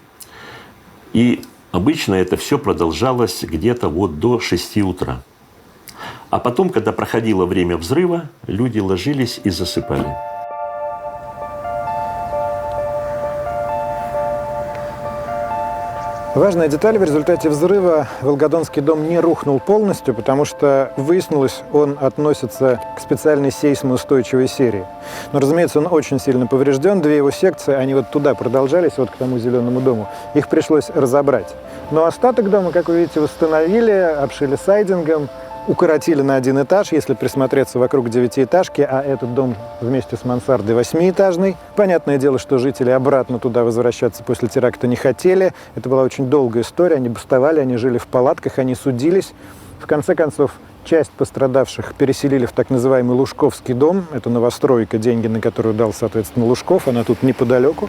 И обычно это все продолжалось где-то до 6 утра. А потом, когда проходило время взрыва, люди ложились и засыпали. Важная деталь: в результате взрыва Волгодонский дом не рухнул полностью, потому что, выяснилось, он относится к специальной сейсмоустойчивой серии. Но, разумеется, он очень сильно поврежден. 2 его секции, они туда продолжались, к тому зеленому дому. Их пришлось разобрать. Но остаток дома, как вы видите, восстановили, обшили сайдингом, укоротили на 1 этаж, если присмотреться вокруг 9-этажки, а этот дом вместе с мансардой 8-этажный. Понятное дело, что жители обратно туда возвращаться после теракта не хотели. Это была очень долгая история. Они бастовали, они жили в палатках, они судились. В конце концов, часть пострадавших переселили в так называемый Лужковский дом. Это новостройка, деньги на которую дал, соответственно, Лужков. Она тут неподалеку.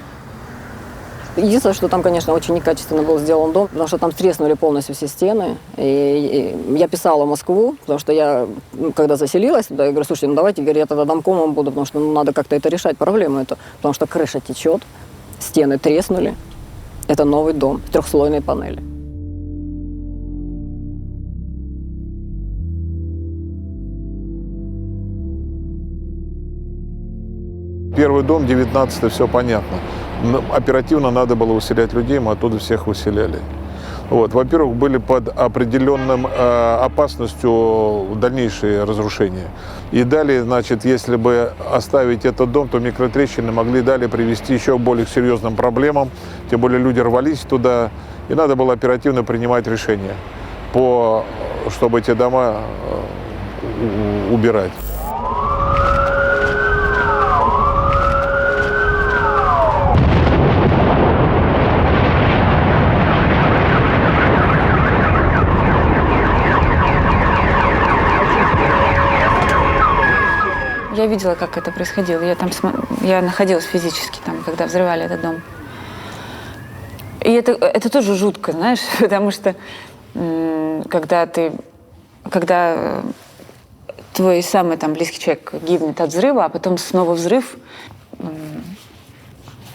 Единственное, что там, конечно, очень некачественно был сделан дом, потому что там треснули полностью все стены. И я писала в Москву, потому что я, когда заселилась туда, я говорю, слушайте, давайте, я тогда домкомом буду, потому что надо как-то это решать, проблему эту. Потому что крыша течет, стены треснули. Это новый дом, 3-слойные панели. Первый дом, 19-й, все понятно. Оперативно надо было выселять людей, мы оттуда всех выселяли. Во-первых, были под определенным опасностью дальнейшие разрушения. И далее, если бы оставить этот дом, то микротрещины могли далее привести еще к более серьезным проблемам. Тем более люди рвались туда, и надо было оперативно принимать решения, чтобы эти дома убирать. видела, как это происходило. Я находилась физически там, когда взрывали этот дом. И это тоже жутко, знаешь, потому что когда твой самый там близкий человек гибнет от взрыва, а потом снова взрыв,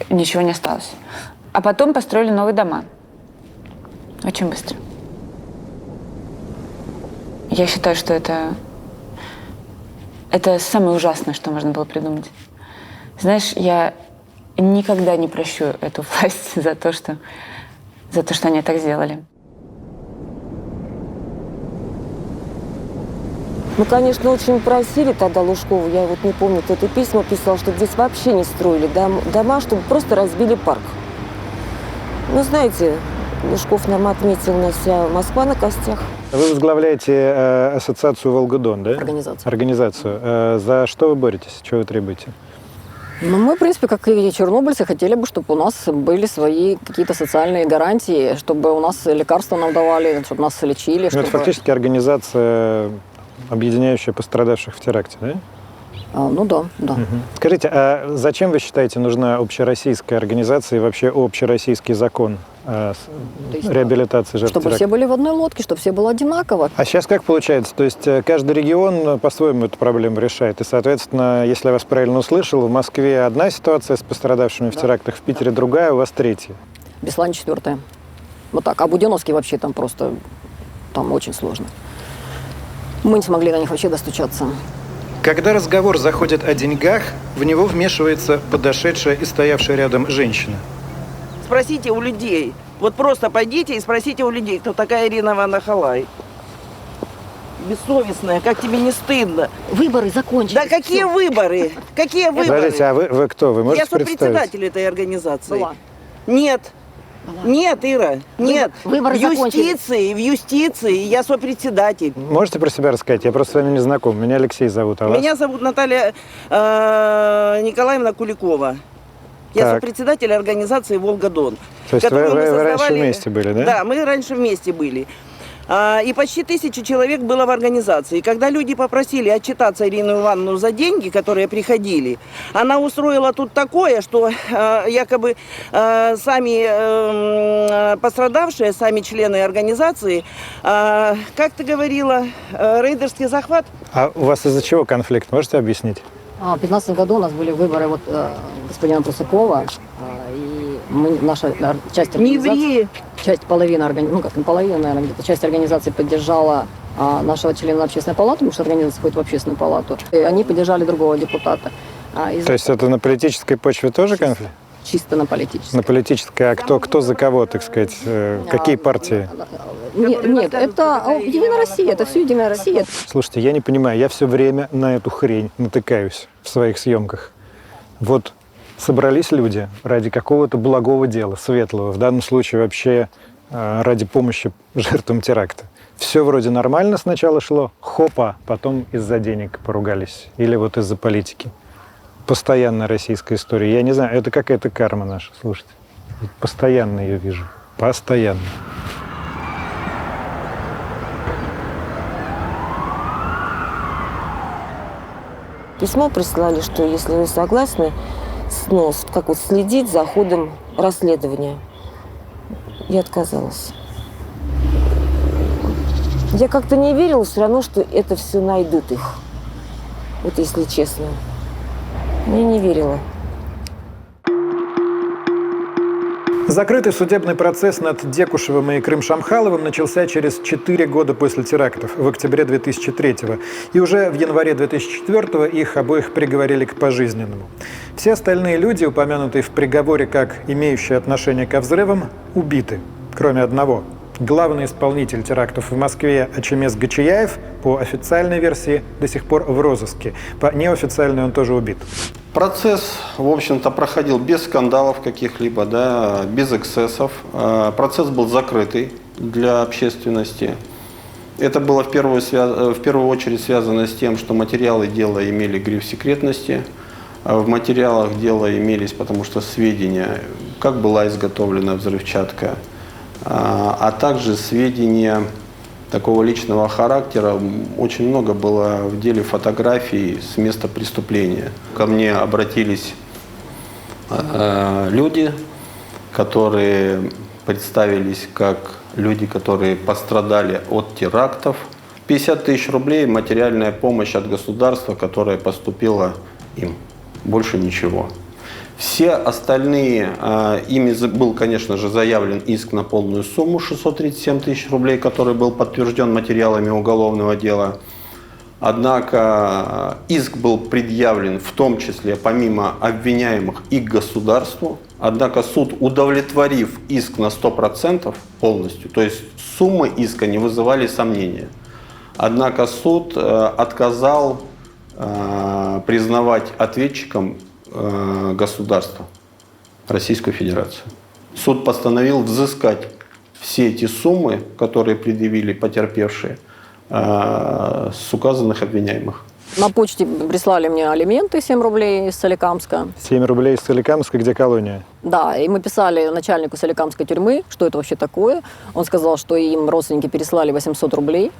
ничего не осталось. А потом построили новые дома. Очень быстро. Я считаю, что это самое ужасное, что можно было придумать. Знаешь, я никогда не прощу эту власть за то, что они так сделали. Мы, конечно, очень просили тогда Лужкову, я вот не помню, кто-то письма писал, что здесь вообще не строили дома, чтобы просто разбили парк. Ну, знаете, Лужков нам отметил, у нас вся Москва на костях. Вы возглавляете ассоциацию «Волгодон», да? Организацию. За что вы боретесь? Чего вы требуете? Ну, мы, в принципе, как и чернобыльцы, хотели бы, чтобы у нас были свои какие-то социальные гарантии, чтобы у нас лекарства нам давали, чтобы нас лечили. Чтобы... Это фактически организация, объединяющая пострадавших в теракте, да? Ну да. Угу. Скажите, а зачем вы считаете нужна общероссийская организация и вообще общероссийский закон реабилитации жертв чтобы теракта? Все были в одной лодке, чтобы все было одинаково. А сейчас как получается? То есть каждый регион по-своему эту проблему решает. И, соответственно, если я вас правильно услышал, в Москве одна ситуация с пострадавшими в терактах, в Питере другая, у вас третья. Беслане четвертая. Вот так. А Буденновский вообще там просто... Там очень сложно. Мы не смогли до них вообще достучаться. Когда разговор заходит о деньгах, в него вмешивается подошедшая и стоявшая рядом женщина. Спросите у людей. Вот просто пойдите и спросите у людей, кто такая Ирина Ивановна Халай. Бессовестная, как тебе не стыдно? Выборы закончились. Да какие выборы? Какие выборы? Подождите, а вы кто? Вы можете представить? Я сопредседатель этой организации. Была. Нет. Нет, Ира, нет. Выборы В юстиции я сопредседатель. Можете про себя рассказать? Я просто с вами не знаком. Меня Алексей зовут, а вас? Меня зовут Наталья Николаевна Куликова. Я сопредседатель организации «Волгодон». То есть вы раньше вместе были, да? Да, мы раньше вместе были. И почти 1000 человек было в организации. И когда люди попросили отчитаться Ирину Ивановну за деньги, которые приходили, она устроила тут такое, что якобы сами пострадавшие, сами члены организации, как ты говорила, рейдерский захват. А у вас из-за чего конфликт? Можете объяснить? В 2015 году у нас были выборы господина Прусакова, и наша часть организации, половина организации, наверное, где-то часть организации поддержала нашего члена общественной палаты, потому что организация ходит в общественную палату, и они поддержали другого депутата. То есть это на политической почве тоже конфликт? Чисто на политической. На политической. А кто за кого, так сказать? Какие партии? Нет, это Единая Россия, это все Единая Россия. Слушайте, я не понимаю, я все время на эту хрень натыкаюсь в своих съемках. Вот собрались люди ради какого-то благого дела, светлого, в данном случае вообще ради помощи жертвам теракта. Все вроде нормально сначала шло, хопа, потом из-за денег поругались или вот из-за политики. Постоянная российская история. Я не знаю, это какая-то карма наша, слушайте. Постоянно ее вижу. Постоянно. Письмо прислали, что если вы согласны, как вот следить за ходом расследования. Я отказалась. Я как-то не верила все равно, что это все найдут их. Вот если честно. Я не верила. Закрытый судебный процесс над Декушевым и Крым-Шамхаловым начался через 4 года после терактов, в октябре 2003-го. И уже в январе 2004-го их обоих приговорили к пожизненному. Все остальные люди, упомянутые в приговоре как имеющие отношение ко взрывам, убиты, кроме одного. Главный исполнитель терактов в Москве Ачемес Гачияев, по официальной версии, до сих пор в розыске. По неофициальной он тоже убит. Процесс, в общем-то, проходил без скандалов каких-либо, да, без эксцессов. Процесс был закрытый для общественности. Это было в первую очередь связано с тем, что материалы дела имели гриф секретности. В материалах дела имелись, потому что сведения, как была изготовлена взрывчатка, а также сведения такого личного характера. Очень много было в деле фотографий с места преступления. Ко мне обратились люди, которые представились как люди, которые пострадали от терактов. 50 тысяч рублей – материальная помощь от государства, которая поступила им. Больше ничего. Все остальные, ими был, конечно же, заявлен иск на полную сумму 637 тысяч рублей, который был подтвержден материалами уголовного дела. Однако иск был предъявлен в том числе, помимо обвиняемых, и к государству. Однако суд, удовлетворив иск на 100% полностью, то есть суммы иска не вызывали сомнения. Однако суд отказал признавать ответчиком государства, Российскую Федерацию. Суд постановил взыскать все эти суммы, которые предъявили потерпевшие, с указанных обвиняемых. На почте прислали мне алименты 7 рублей из Соликамска. 7 рублей из Соликамска, где колония? Да, и мы писали начальнику Соликамской тюрьмы, что это вообще такое. Он сказал, что им родственники переслали 800 рублей.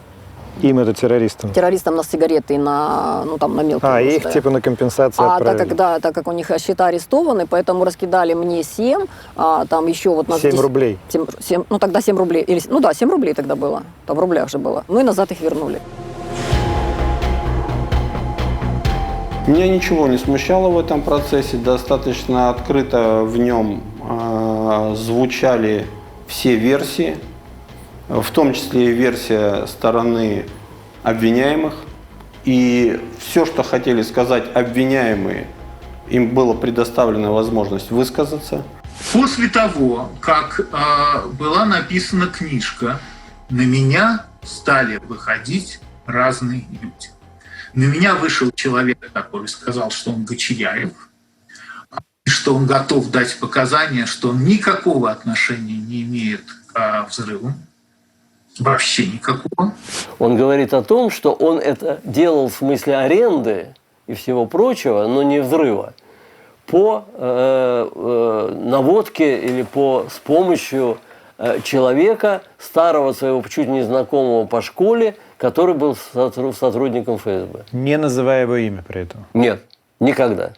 Им это террористам? Террористам на сигареты, на мелкие. Их типа на компенсацию отправили? Так как у них счета арестованы, поэтому раскидали мне 7, там еще вот... 7 рублей? 7, тогда 7 рублей. 7 рублей тогда было, там в рублях же было. Ну и назад их вернули. Меня ничего не смущало в этом процессе, достаточно открыто в нем звучали все версии, в том числе и версия стороны обвиняемых. И все, что хотели сказать обвиняемые, им была предоставлена возможность высказаться. После того, как была написана книжка, на меня стали выходить разные люди. На меня вышел человек, который сказал, что он Гочияев, что он готов дать показания, что он никакого отношения не имеет к взрыву. Вообще никакого. Он говорит о том, что он это делал в смысле аренды и всего прочего, но не взрыва, по наводке или с помощью человека, старого своего чуть незнакомого по школе, который был сотрудником ФСБ. Не называя его имя при этом? Нет, никогда.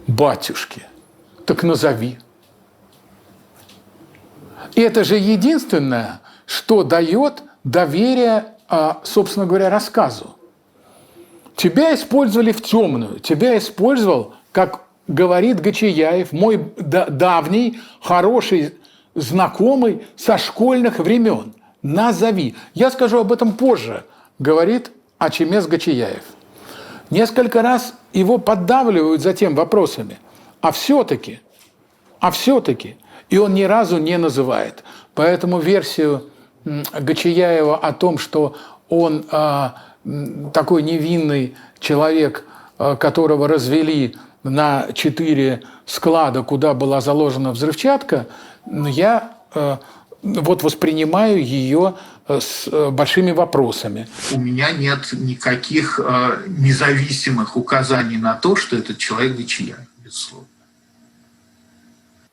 Батюшки, так назови. И это же единственное, что дает доверие, собственно говоря, рассказу. Тебя использовали в темную, тебя использовал, как говорит Гочияев, мой давний, хороший знакомый со школьных времен. Назови. Я скажу об этом позже, говорит Ачемес Гочияев. Несколько раз его поддавливают затем вопросами. А все-таки. И он ни разу не называет. Поэтому версию Гочияева о том, что он такой невинный человек, которого развели на 4 склада, куда была заложена взрывчатка, я воспринимаю ее с большими вопросами. У меня нет никаких независимых указаний на то, что этот человек Гочияев, безусловно.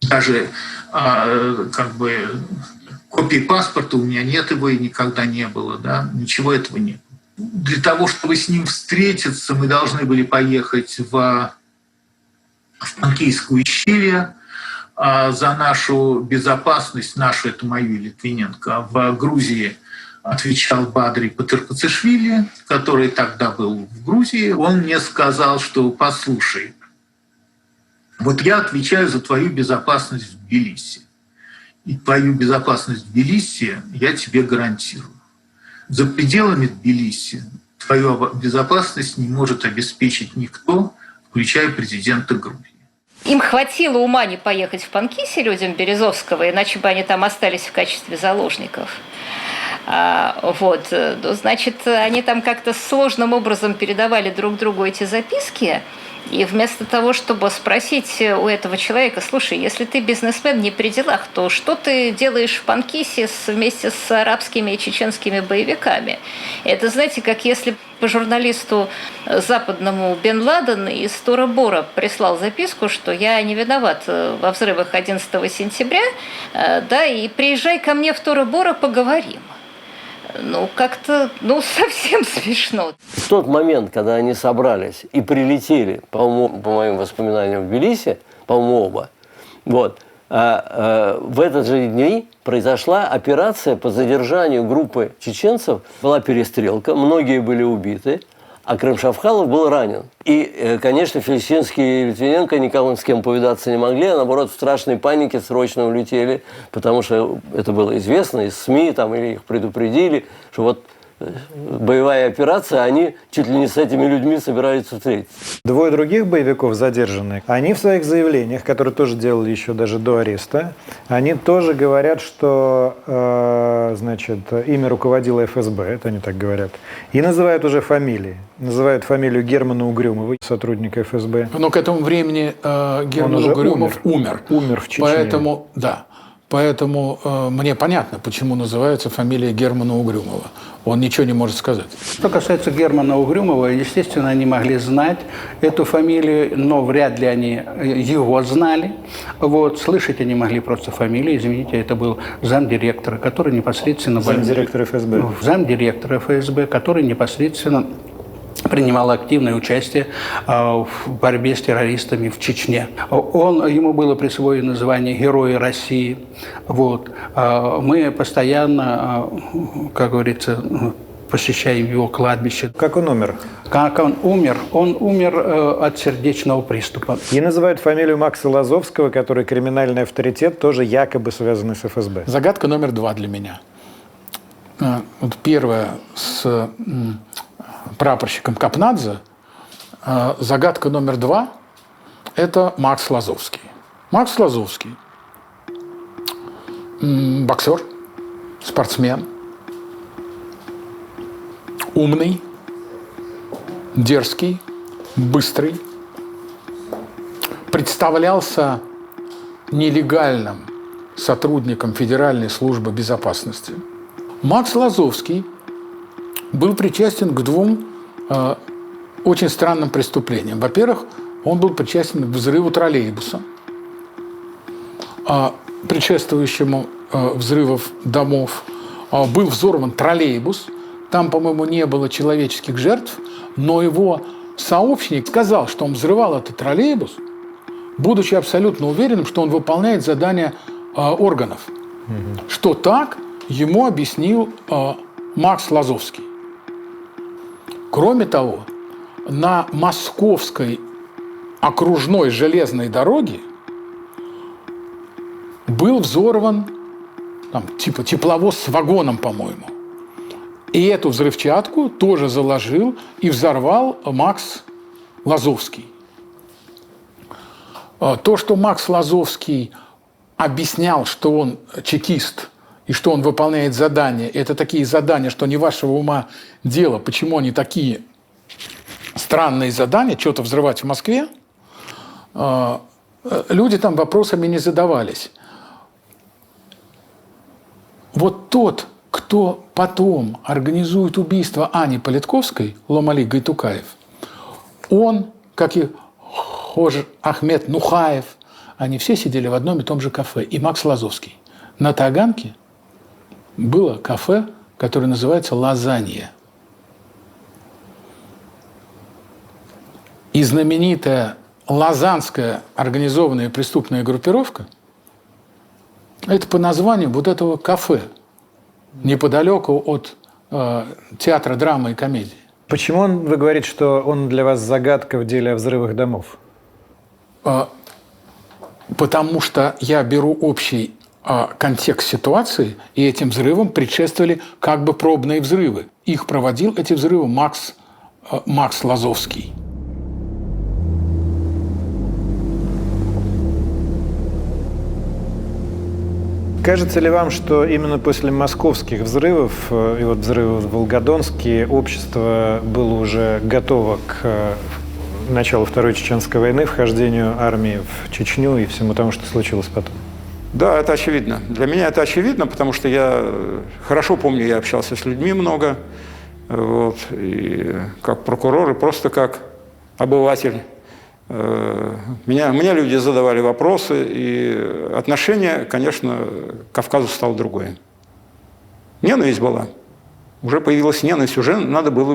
Даже копии паспорта у меня нет, его и никогда не было, да? Ничего этого нет. Для того, чтобы с ним встретиться, мы должны были поехать в Панкейскую ущелье, за нашу безопасность, это мою Литвиненко, в Грузии отвечал Бадрий Патерпацишвили, который тогда был в Грузии. Он мне сказал, что послушай, вот я отвечаю за твою безопасность в Тбилиси. И твою безопасность в Тбилиси я тебе гарантирую. За пределами Тбилиси твою безопасность не может обеспечить никто, включая президента Грузии. Им хватило ума не поехать в Панкиси людям Березовского, иначе бы они там остались в качестве заложников. Значит, они там как-то сложным образом передавали друг другу эти записки, и вместо того, чтобы спросить у этого человека, слушай, если ты бизнесмен не при делах, то что ты делаешь в Панкисе вместе с арабскими и чеченскими боевиками? Это, знаете, как если по журналисту западному Бен Ладен из Тора-Бора прислал записку, что я не виноват во взрывах 11 сентября, и приезжай ко мне в Тора-Бора, поговорим. ну, как-то, ну, совсем смешно. В тот момент, когда они собрались и прилетели, по-моему, по моим воспоминаниям, в Тбилиси, по-моему, оба, вот, в этот же день произошла операция по задержанию группы чеченцев. Была перестрелка, многие были убиты, а Крым-Шавхалов был ранен. И, конечно, Фельдсинский и Литвиненко никого с кем повидаться не могли, а наоборот в страшной панике срочно улетели, потому что это было известно из СМИ, там, или их предупредили, что вот боевая операция, они чуть ли не с этими людьми собираются встретиться. Двое других боевиков задержанных, они в своих заявлениях, которые тоже делали еще даже до ареста, они тоже говорят, что значит, ими руководила ФСБ, это они так говорят, и называют уже фамилии. Называют фамилию Германа Угрюмова, сотрудника ФСБ. Но к этому времени Герман Угрюмов умер. Умер в Чечне. Поэтому, да. Поэтому мне понятно, почему называется фамилия Германа Угрюмова. Он ничего не может сказать. Что касается Германа Угрюмова, естественно, они могли знать эту фамилию, но вряд ли они его знали. Вот. Слышать они могли просто фамилию. Извините, это был замдиректора, который непосредственно... Замдиректора ФСБ. Замдиректора ФСБ, который непосредственно принимал активное участие в борьбе с террористами в Чечне. Ему было присвоено звание Героя России. Вот. Мы постоянно, как говорится, посещаем его кладбище. Как он умер? Как он умер? Он умер от сердечного приступа. И называют фамилию Макса Лазовского, который криминальный авторитет, тоже якобы связанный с ФСБ. Загадка номер 2 для меня. Вот первая с прапорщиком Капнадзе. Загадка номер 2 – это Макс Лазовский. Макс Лазовский – боксер, спортсмен, умный, дерзкий, быстрый, представлялся нелегальным сотрудником Федеральной службы безопасности. Макс Лазовский был причастен к 2 очень странным преступлениям. Во-первых, он был причастен к взрыву троллейбуса, предшествующему взрывов домов. Был взорван троллейбус, там, по-моему, не было человеческих жертв, но его сообщник сказал, что он взрывал этот троллейбус, будучи абсолютно уверенным, что он выполняет задания органов. Что так ему объяснил Макс Лазовский. Кроме того, на московской окружной железной дороге был взорван там, типа тепловоз с вагоном, по-моему. И эту взрывчатку тоже заложил и взорвал Макс Лазовский. То, что Макс Лазовский объяснял, что он чекист и что он выполняет задания, это такие задания, что не вашего ума дело, почему они такие странные задания, что-то взрывать в Москве, люди там вопросами не задавались. Вот тот, кто потом организует убийство Ани Политковской, Ломали Гайтукаев, он, как и Хожа Ахмед Нухаев, они все сидели в одном и том же кафе. И Макс Лазовский. На Таганке было кафе, которое называется «Лазанья». И знаменитая лазанская организованная преступная группировка – это по названию вот этого кафе, неподалеку от театра драмы и комедии. Почему вы говорите, что он для вас загадка в деле о взрывах домов? Потому что я беру общий контекст ситуации, и этим взрывам предшествовали как бы пробные взрывы. Их проводил, эти взрывы, Макс Лазовский. Кажется ли вам, что именно после московских взрывов и вот взрывов в Волгодонске общество было уже готово к началу Второй Чеченской войны, вхождению армии в Чечню и всему тому, что случилось потом? Да, это очевидно. Для меня это очевидно, потому что я хорошо помню, я общался с людьми много, вот, и как прокурор, и просто как обыватель. Мне люди задавали вопросы, и отношение, конечно, к Кавказу стало другое. Ненависть была. Уже появилась ненависть, уже надо было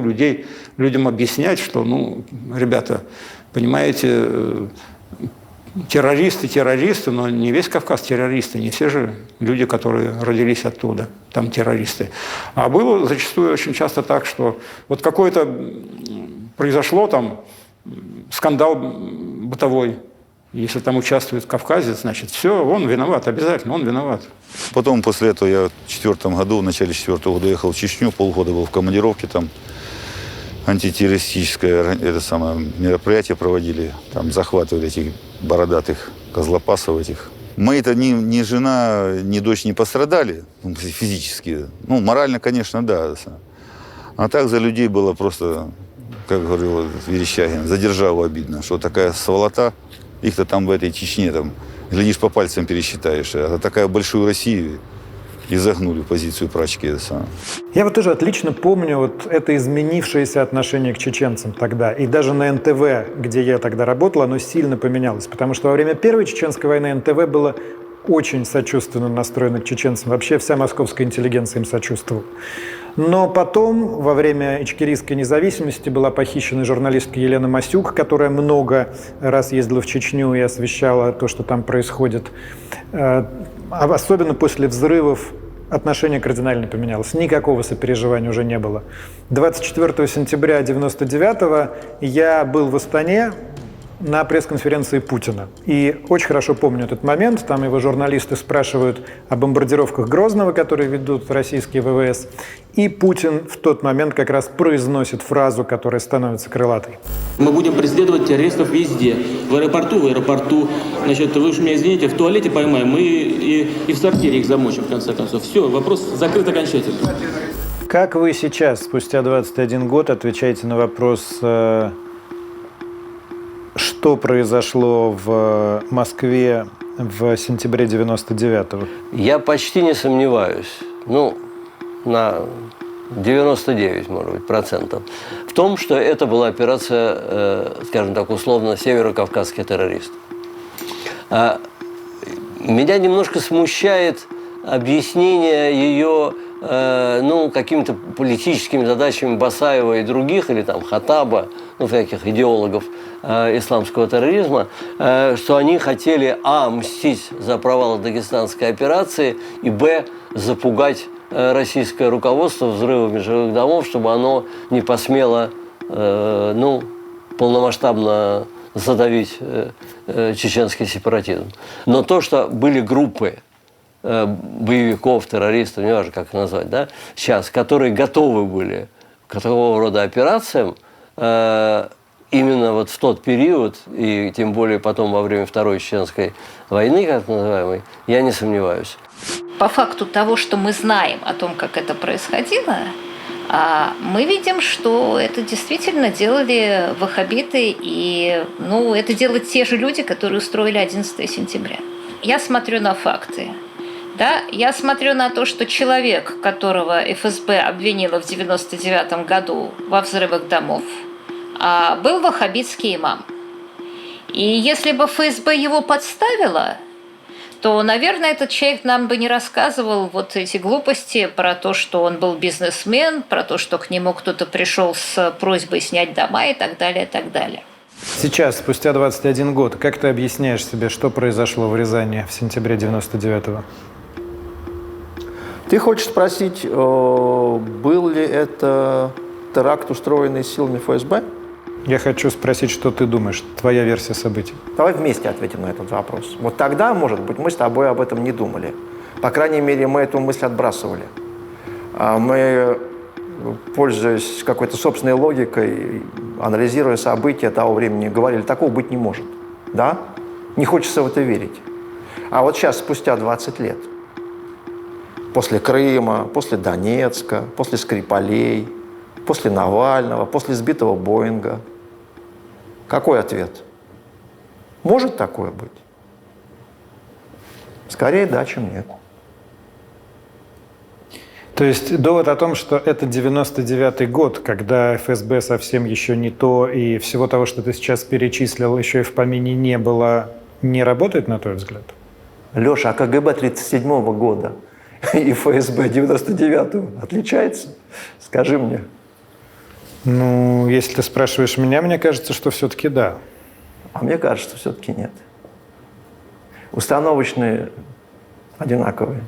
людям объяснять, что, ну, ребята, понимаете, террористы, но не весь Кавказ террористы, не все же люди, которые родились оттуда, там террористы. А было зачастую очень часто так, что вот какое-то произошло там скандал бытовой. Если там участвует кавказец, значит, все, он виноват, обязательно, он виноват. Потом, после этого, я в 2004 году, в начале 2004 года ехал в Чечню, полгода был в командировке, там антитеррористическое мероприятие проводили, там захватывали этих бородатых козлопасов этих. Мои-то ни жена, ни дочь не пострадали физически. Ну, морально, конечно, да. А так за людей было просто, как говорил Верещагин, за державу обидно, что такая сволота. Их-то там в этой Чечне, там, глядишь, по пальцам пересчитаешь. А такая большую Россию изогнули в позицию прачки. Я вот тоже отлично помню вот это изменившееся отношение к чеченцам тогда. И даже на НТВ, где я тогда работал, оно сильно поменялось. Потому что во время Первой Чеченской войны НТВ было очень сочувственно настроено к чеченцам. Вообще вся московская интеллигенция им сочувствовала. Но потом, во время ичкерийской независимости, была похищена журналистка Елена Масюк, которая много раз ездила в Чечню и освещала то, что там происходит. Особенно после взрывов отношение кардинально поменялось. Никакого сопереживания уже не было. 24 сентября 1999 я был в Астане на пресс-конференции Путина. И очень хорошо помню этот момент. Там его журналисты спрашивают о бомбардировках Грозного, которые ведут российские ВВС. И Путин в тот момент как раз произносит фразу, которая становится крылатой. Мы будем преследовать террористов везде. В аэропорту. Значит, вы уж меня извините, в туалете поймаем, мы и в сортире их замочим, в конце концов. Все, вопрос закрыт окончательно. Как вы сейчас, спустя 21 год, отвечаете на вопрос, что произошло в Москве в сентябре 99-го? Я почти не сомневаюсь, на 99, может быть, процентов, в том, что это была операция, скажем так, условно, северокавказских террористов. Меня немножко смущает объяснение ее какими-то политическими задачами Басаева и других, или там Хаттаба, всяких идеологов исламского терроризма, что они хотели, мстить за провал дагестанской операции, и, запугать российское руководство взрывами жилых домов, чтобы оно не посмело, полномасштабно задавить чеченский сепаратизм. Но то, что были группы боевиков, террористов, не важно, как их назвать, да, сейчас, которые готовы были к такого рода операциям, именно вот в тот период, и тем более потом во время Второй Чеченской войны, как называемой, я не сомневаюсь. По факту того, что мы знаем о том, как это происходило, мы видим, что это действительно делали ваххабиты, и это делают те же люди, которые устроили 11 сентября. Я смотрю на факты. Да? Я смотрю на то, что человек, которого ФСБ обвинила в 1999 году во взрывах домов, был ваххабитский имам. И если бы ФСБ его подставила, то, наверное, этот человек нам бы не рассказывал вот эти глупости про то, что он был бизнесмен, про то, что к нему кто-то пришел с просьбой снять дома и так далее, и так далее. Сейчас, спустя 21 год, как ты объясняешь себе, что произошло в Рязани в сентябре 99-го? Ты хочешь спросить, был ли это теракт, устроенный силами ФСБ? Я хочу спросить, что ты думаешь, твоя версия событий. Давай вместе ответим на этот вопрос. Вот тогда, может быть, мы с тобой об этом не думали. По крайней мере, мы эту мысль отбрасывали. Мы, пользуясь какой-то собственной логикой, анализируя события того времени, говорили, такого быть не может. Да? Не хочется в это верить. А вот сейчас, спустя 20 лет, после Крыма, после Донецка, после Скрипалей, после Навального, после сбитого Боинга. Какой ответ? Может такое быть? Скорее да, чем нет. То есть довод о том, что это 99-й год, когда ФСБ совсем еще не то, и всего того, что ты сейчас перечислил, еще и в помине не было, не работает, на твой взгляд? Леша, а КГБ 1937 года и ФСБ 99-го отличается? Скажи мне. Ну, если ты спрашиваешь меня, мне кажется, что все-таки да. А мне кажется, все-таки нет. Установочные одинаковые.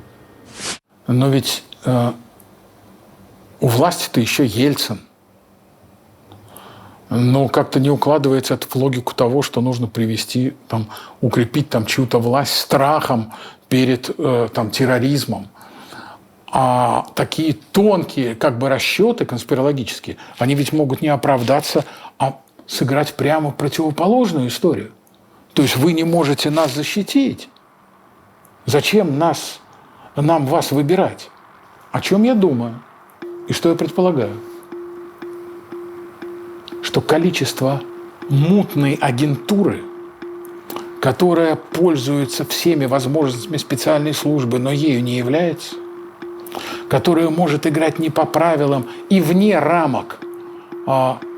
Но ведь у власти-то еще Ельцин. Но как-то не укладывается это в логику того, что нужно привести, там, укрепить там, чью-то власть страхом перед там, терроризмом. А такие тонкие как бы расчеты конспирологические, они ведь могут не оправдаться, а сыграть прямо противоположную историю. То есть вы не можете нас защитить. Зачем нам вас выбирать? О чем я думаю и что я предполагаю? Что количество мутной агентуры, которая пользуется всеми возможностями специальной службы, но ею не является, которая может играть не по правилам и вне рамок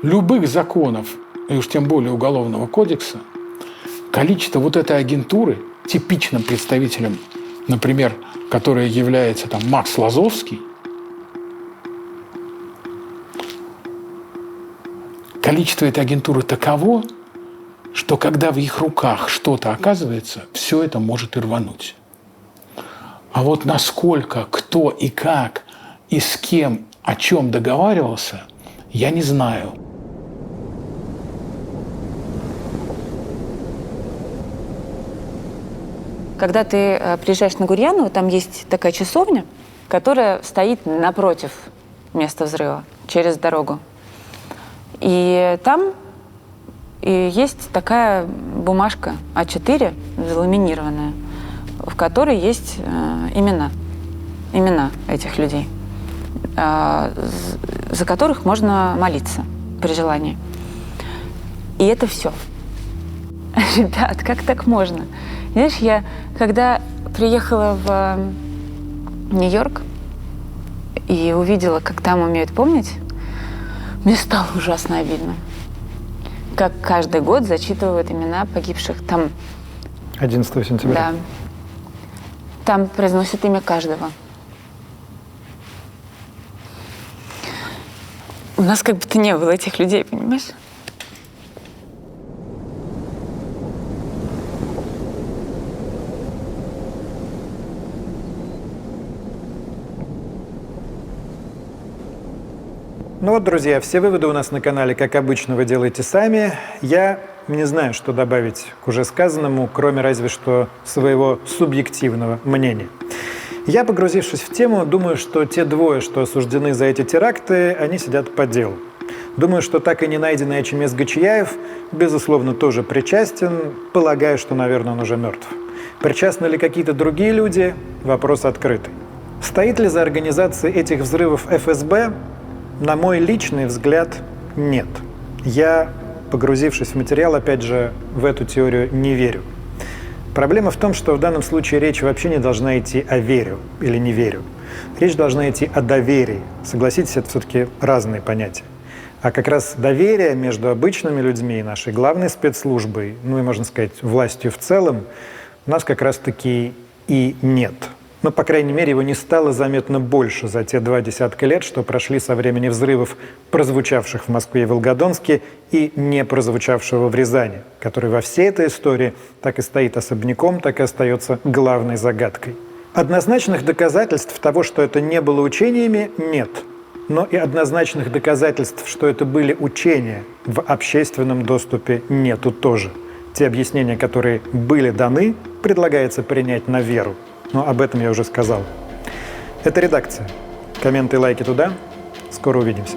любых законов, и уж тем более Уголовного кодекса, количество вот этой агентуры, типичным представителем, например, который является там, Макс Лазовский, количество этой агентуры таково, что когда в их руках что-то оказывается, все это может и рвануть. А вот насколько, кто и как, и с кем, о чем договаривался, я не знаю. Когда ты приезжаешь на Гурьяново, там есть такая часовня, которая стоит напротив места взрыва, через дорогу. И там есть такая бумажка А4, заламинированная, в которой есть имена этих людей, за которых можно молиться при желании. И это все. Ребят, как так можно? Знаешь, я когда приехала в Нью-Йорк и увидела, как там умеют помнить, мне стало ужасно обидно. Как каждый год зачитывают имена погибших там. 11 сентября. Да. Там произносят имя каждого. У нас как будто не было этих людей, понимаешь? Ну вот, друзья, все выводы у нас на канале, как обычно, вы делаете сами. Я не знаю, что добавить к уже сказанному, кроме разве что своего субъективного мнения. Я, погрузившись в тему, думаю, что те двое, что осуждены за эти теракты, они сидят по делу. Думаю, что так и не найденный Ачемез Гачияев, безусловно, тоже причастен. Полагаю, что, наверное, он уже мертв. Причастны ли какие-то другие люди? Вопрос открытый. Стоит ли за организацией этих взрывов ФСБ? На мой личный взгляд, нет. Я, погрузившись в материал, опять же, в эту теорию не верю. Проблема в том, что в данном случае речь вообще не должна идти о верю или не верю. Речь должна идти о доверии. Согласитесь, это все-таки разные понятия. А как раз доверие между обычными людьми и нашей главной спецслужбой, ну и, можно сказать, властью в целом, у нас как раз-таки и нет. Но, по крайней мере, его не стало заметно больше за те 20 лет, что прошли со времени взрывов, прозвучавших в Москве и Волгодонске, и не прозвучавшего в Рязани, который во всей этой истории так и стоит особняком, так и остается главной загадкой. Однозначных доказательств того, что это не было учениями, нет. Но и однозначных доказательств, что это были учения, в общественном доступе нету тоже. Те объяснения, которые были даны, предлагается принять на веру. Но об этом я уже сказал. Это редакция. Комменты и лайки туда. Скоро увидимся.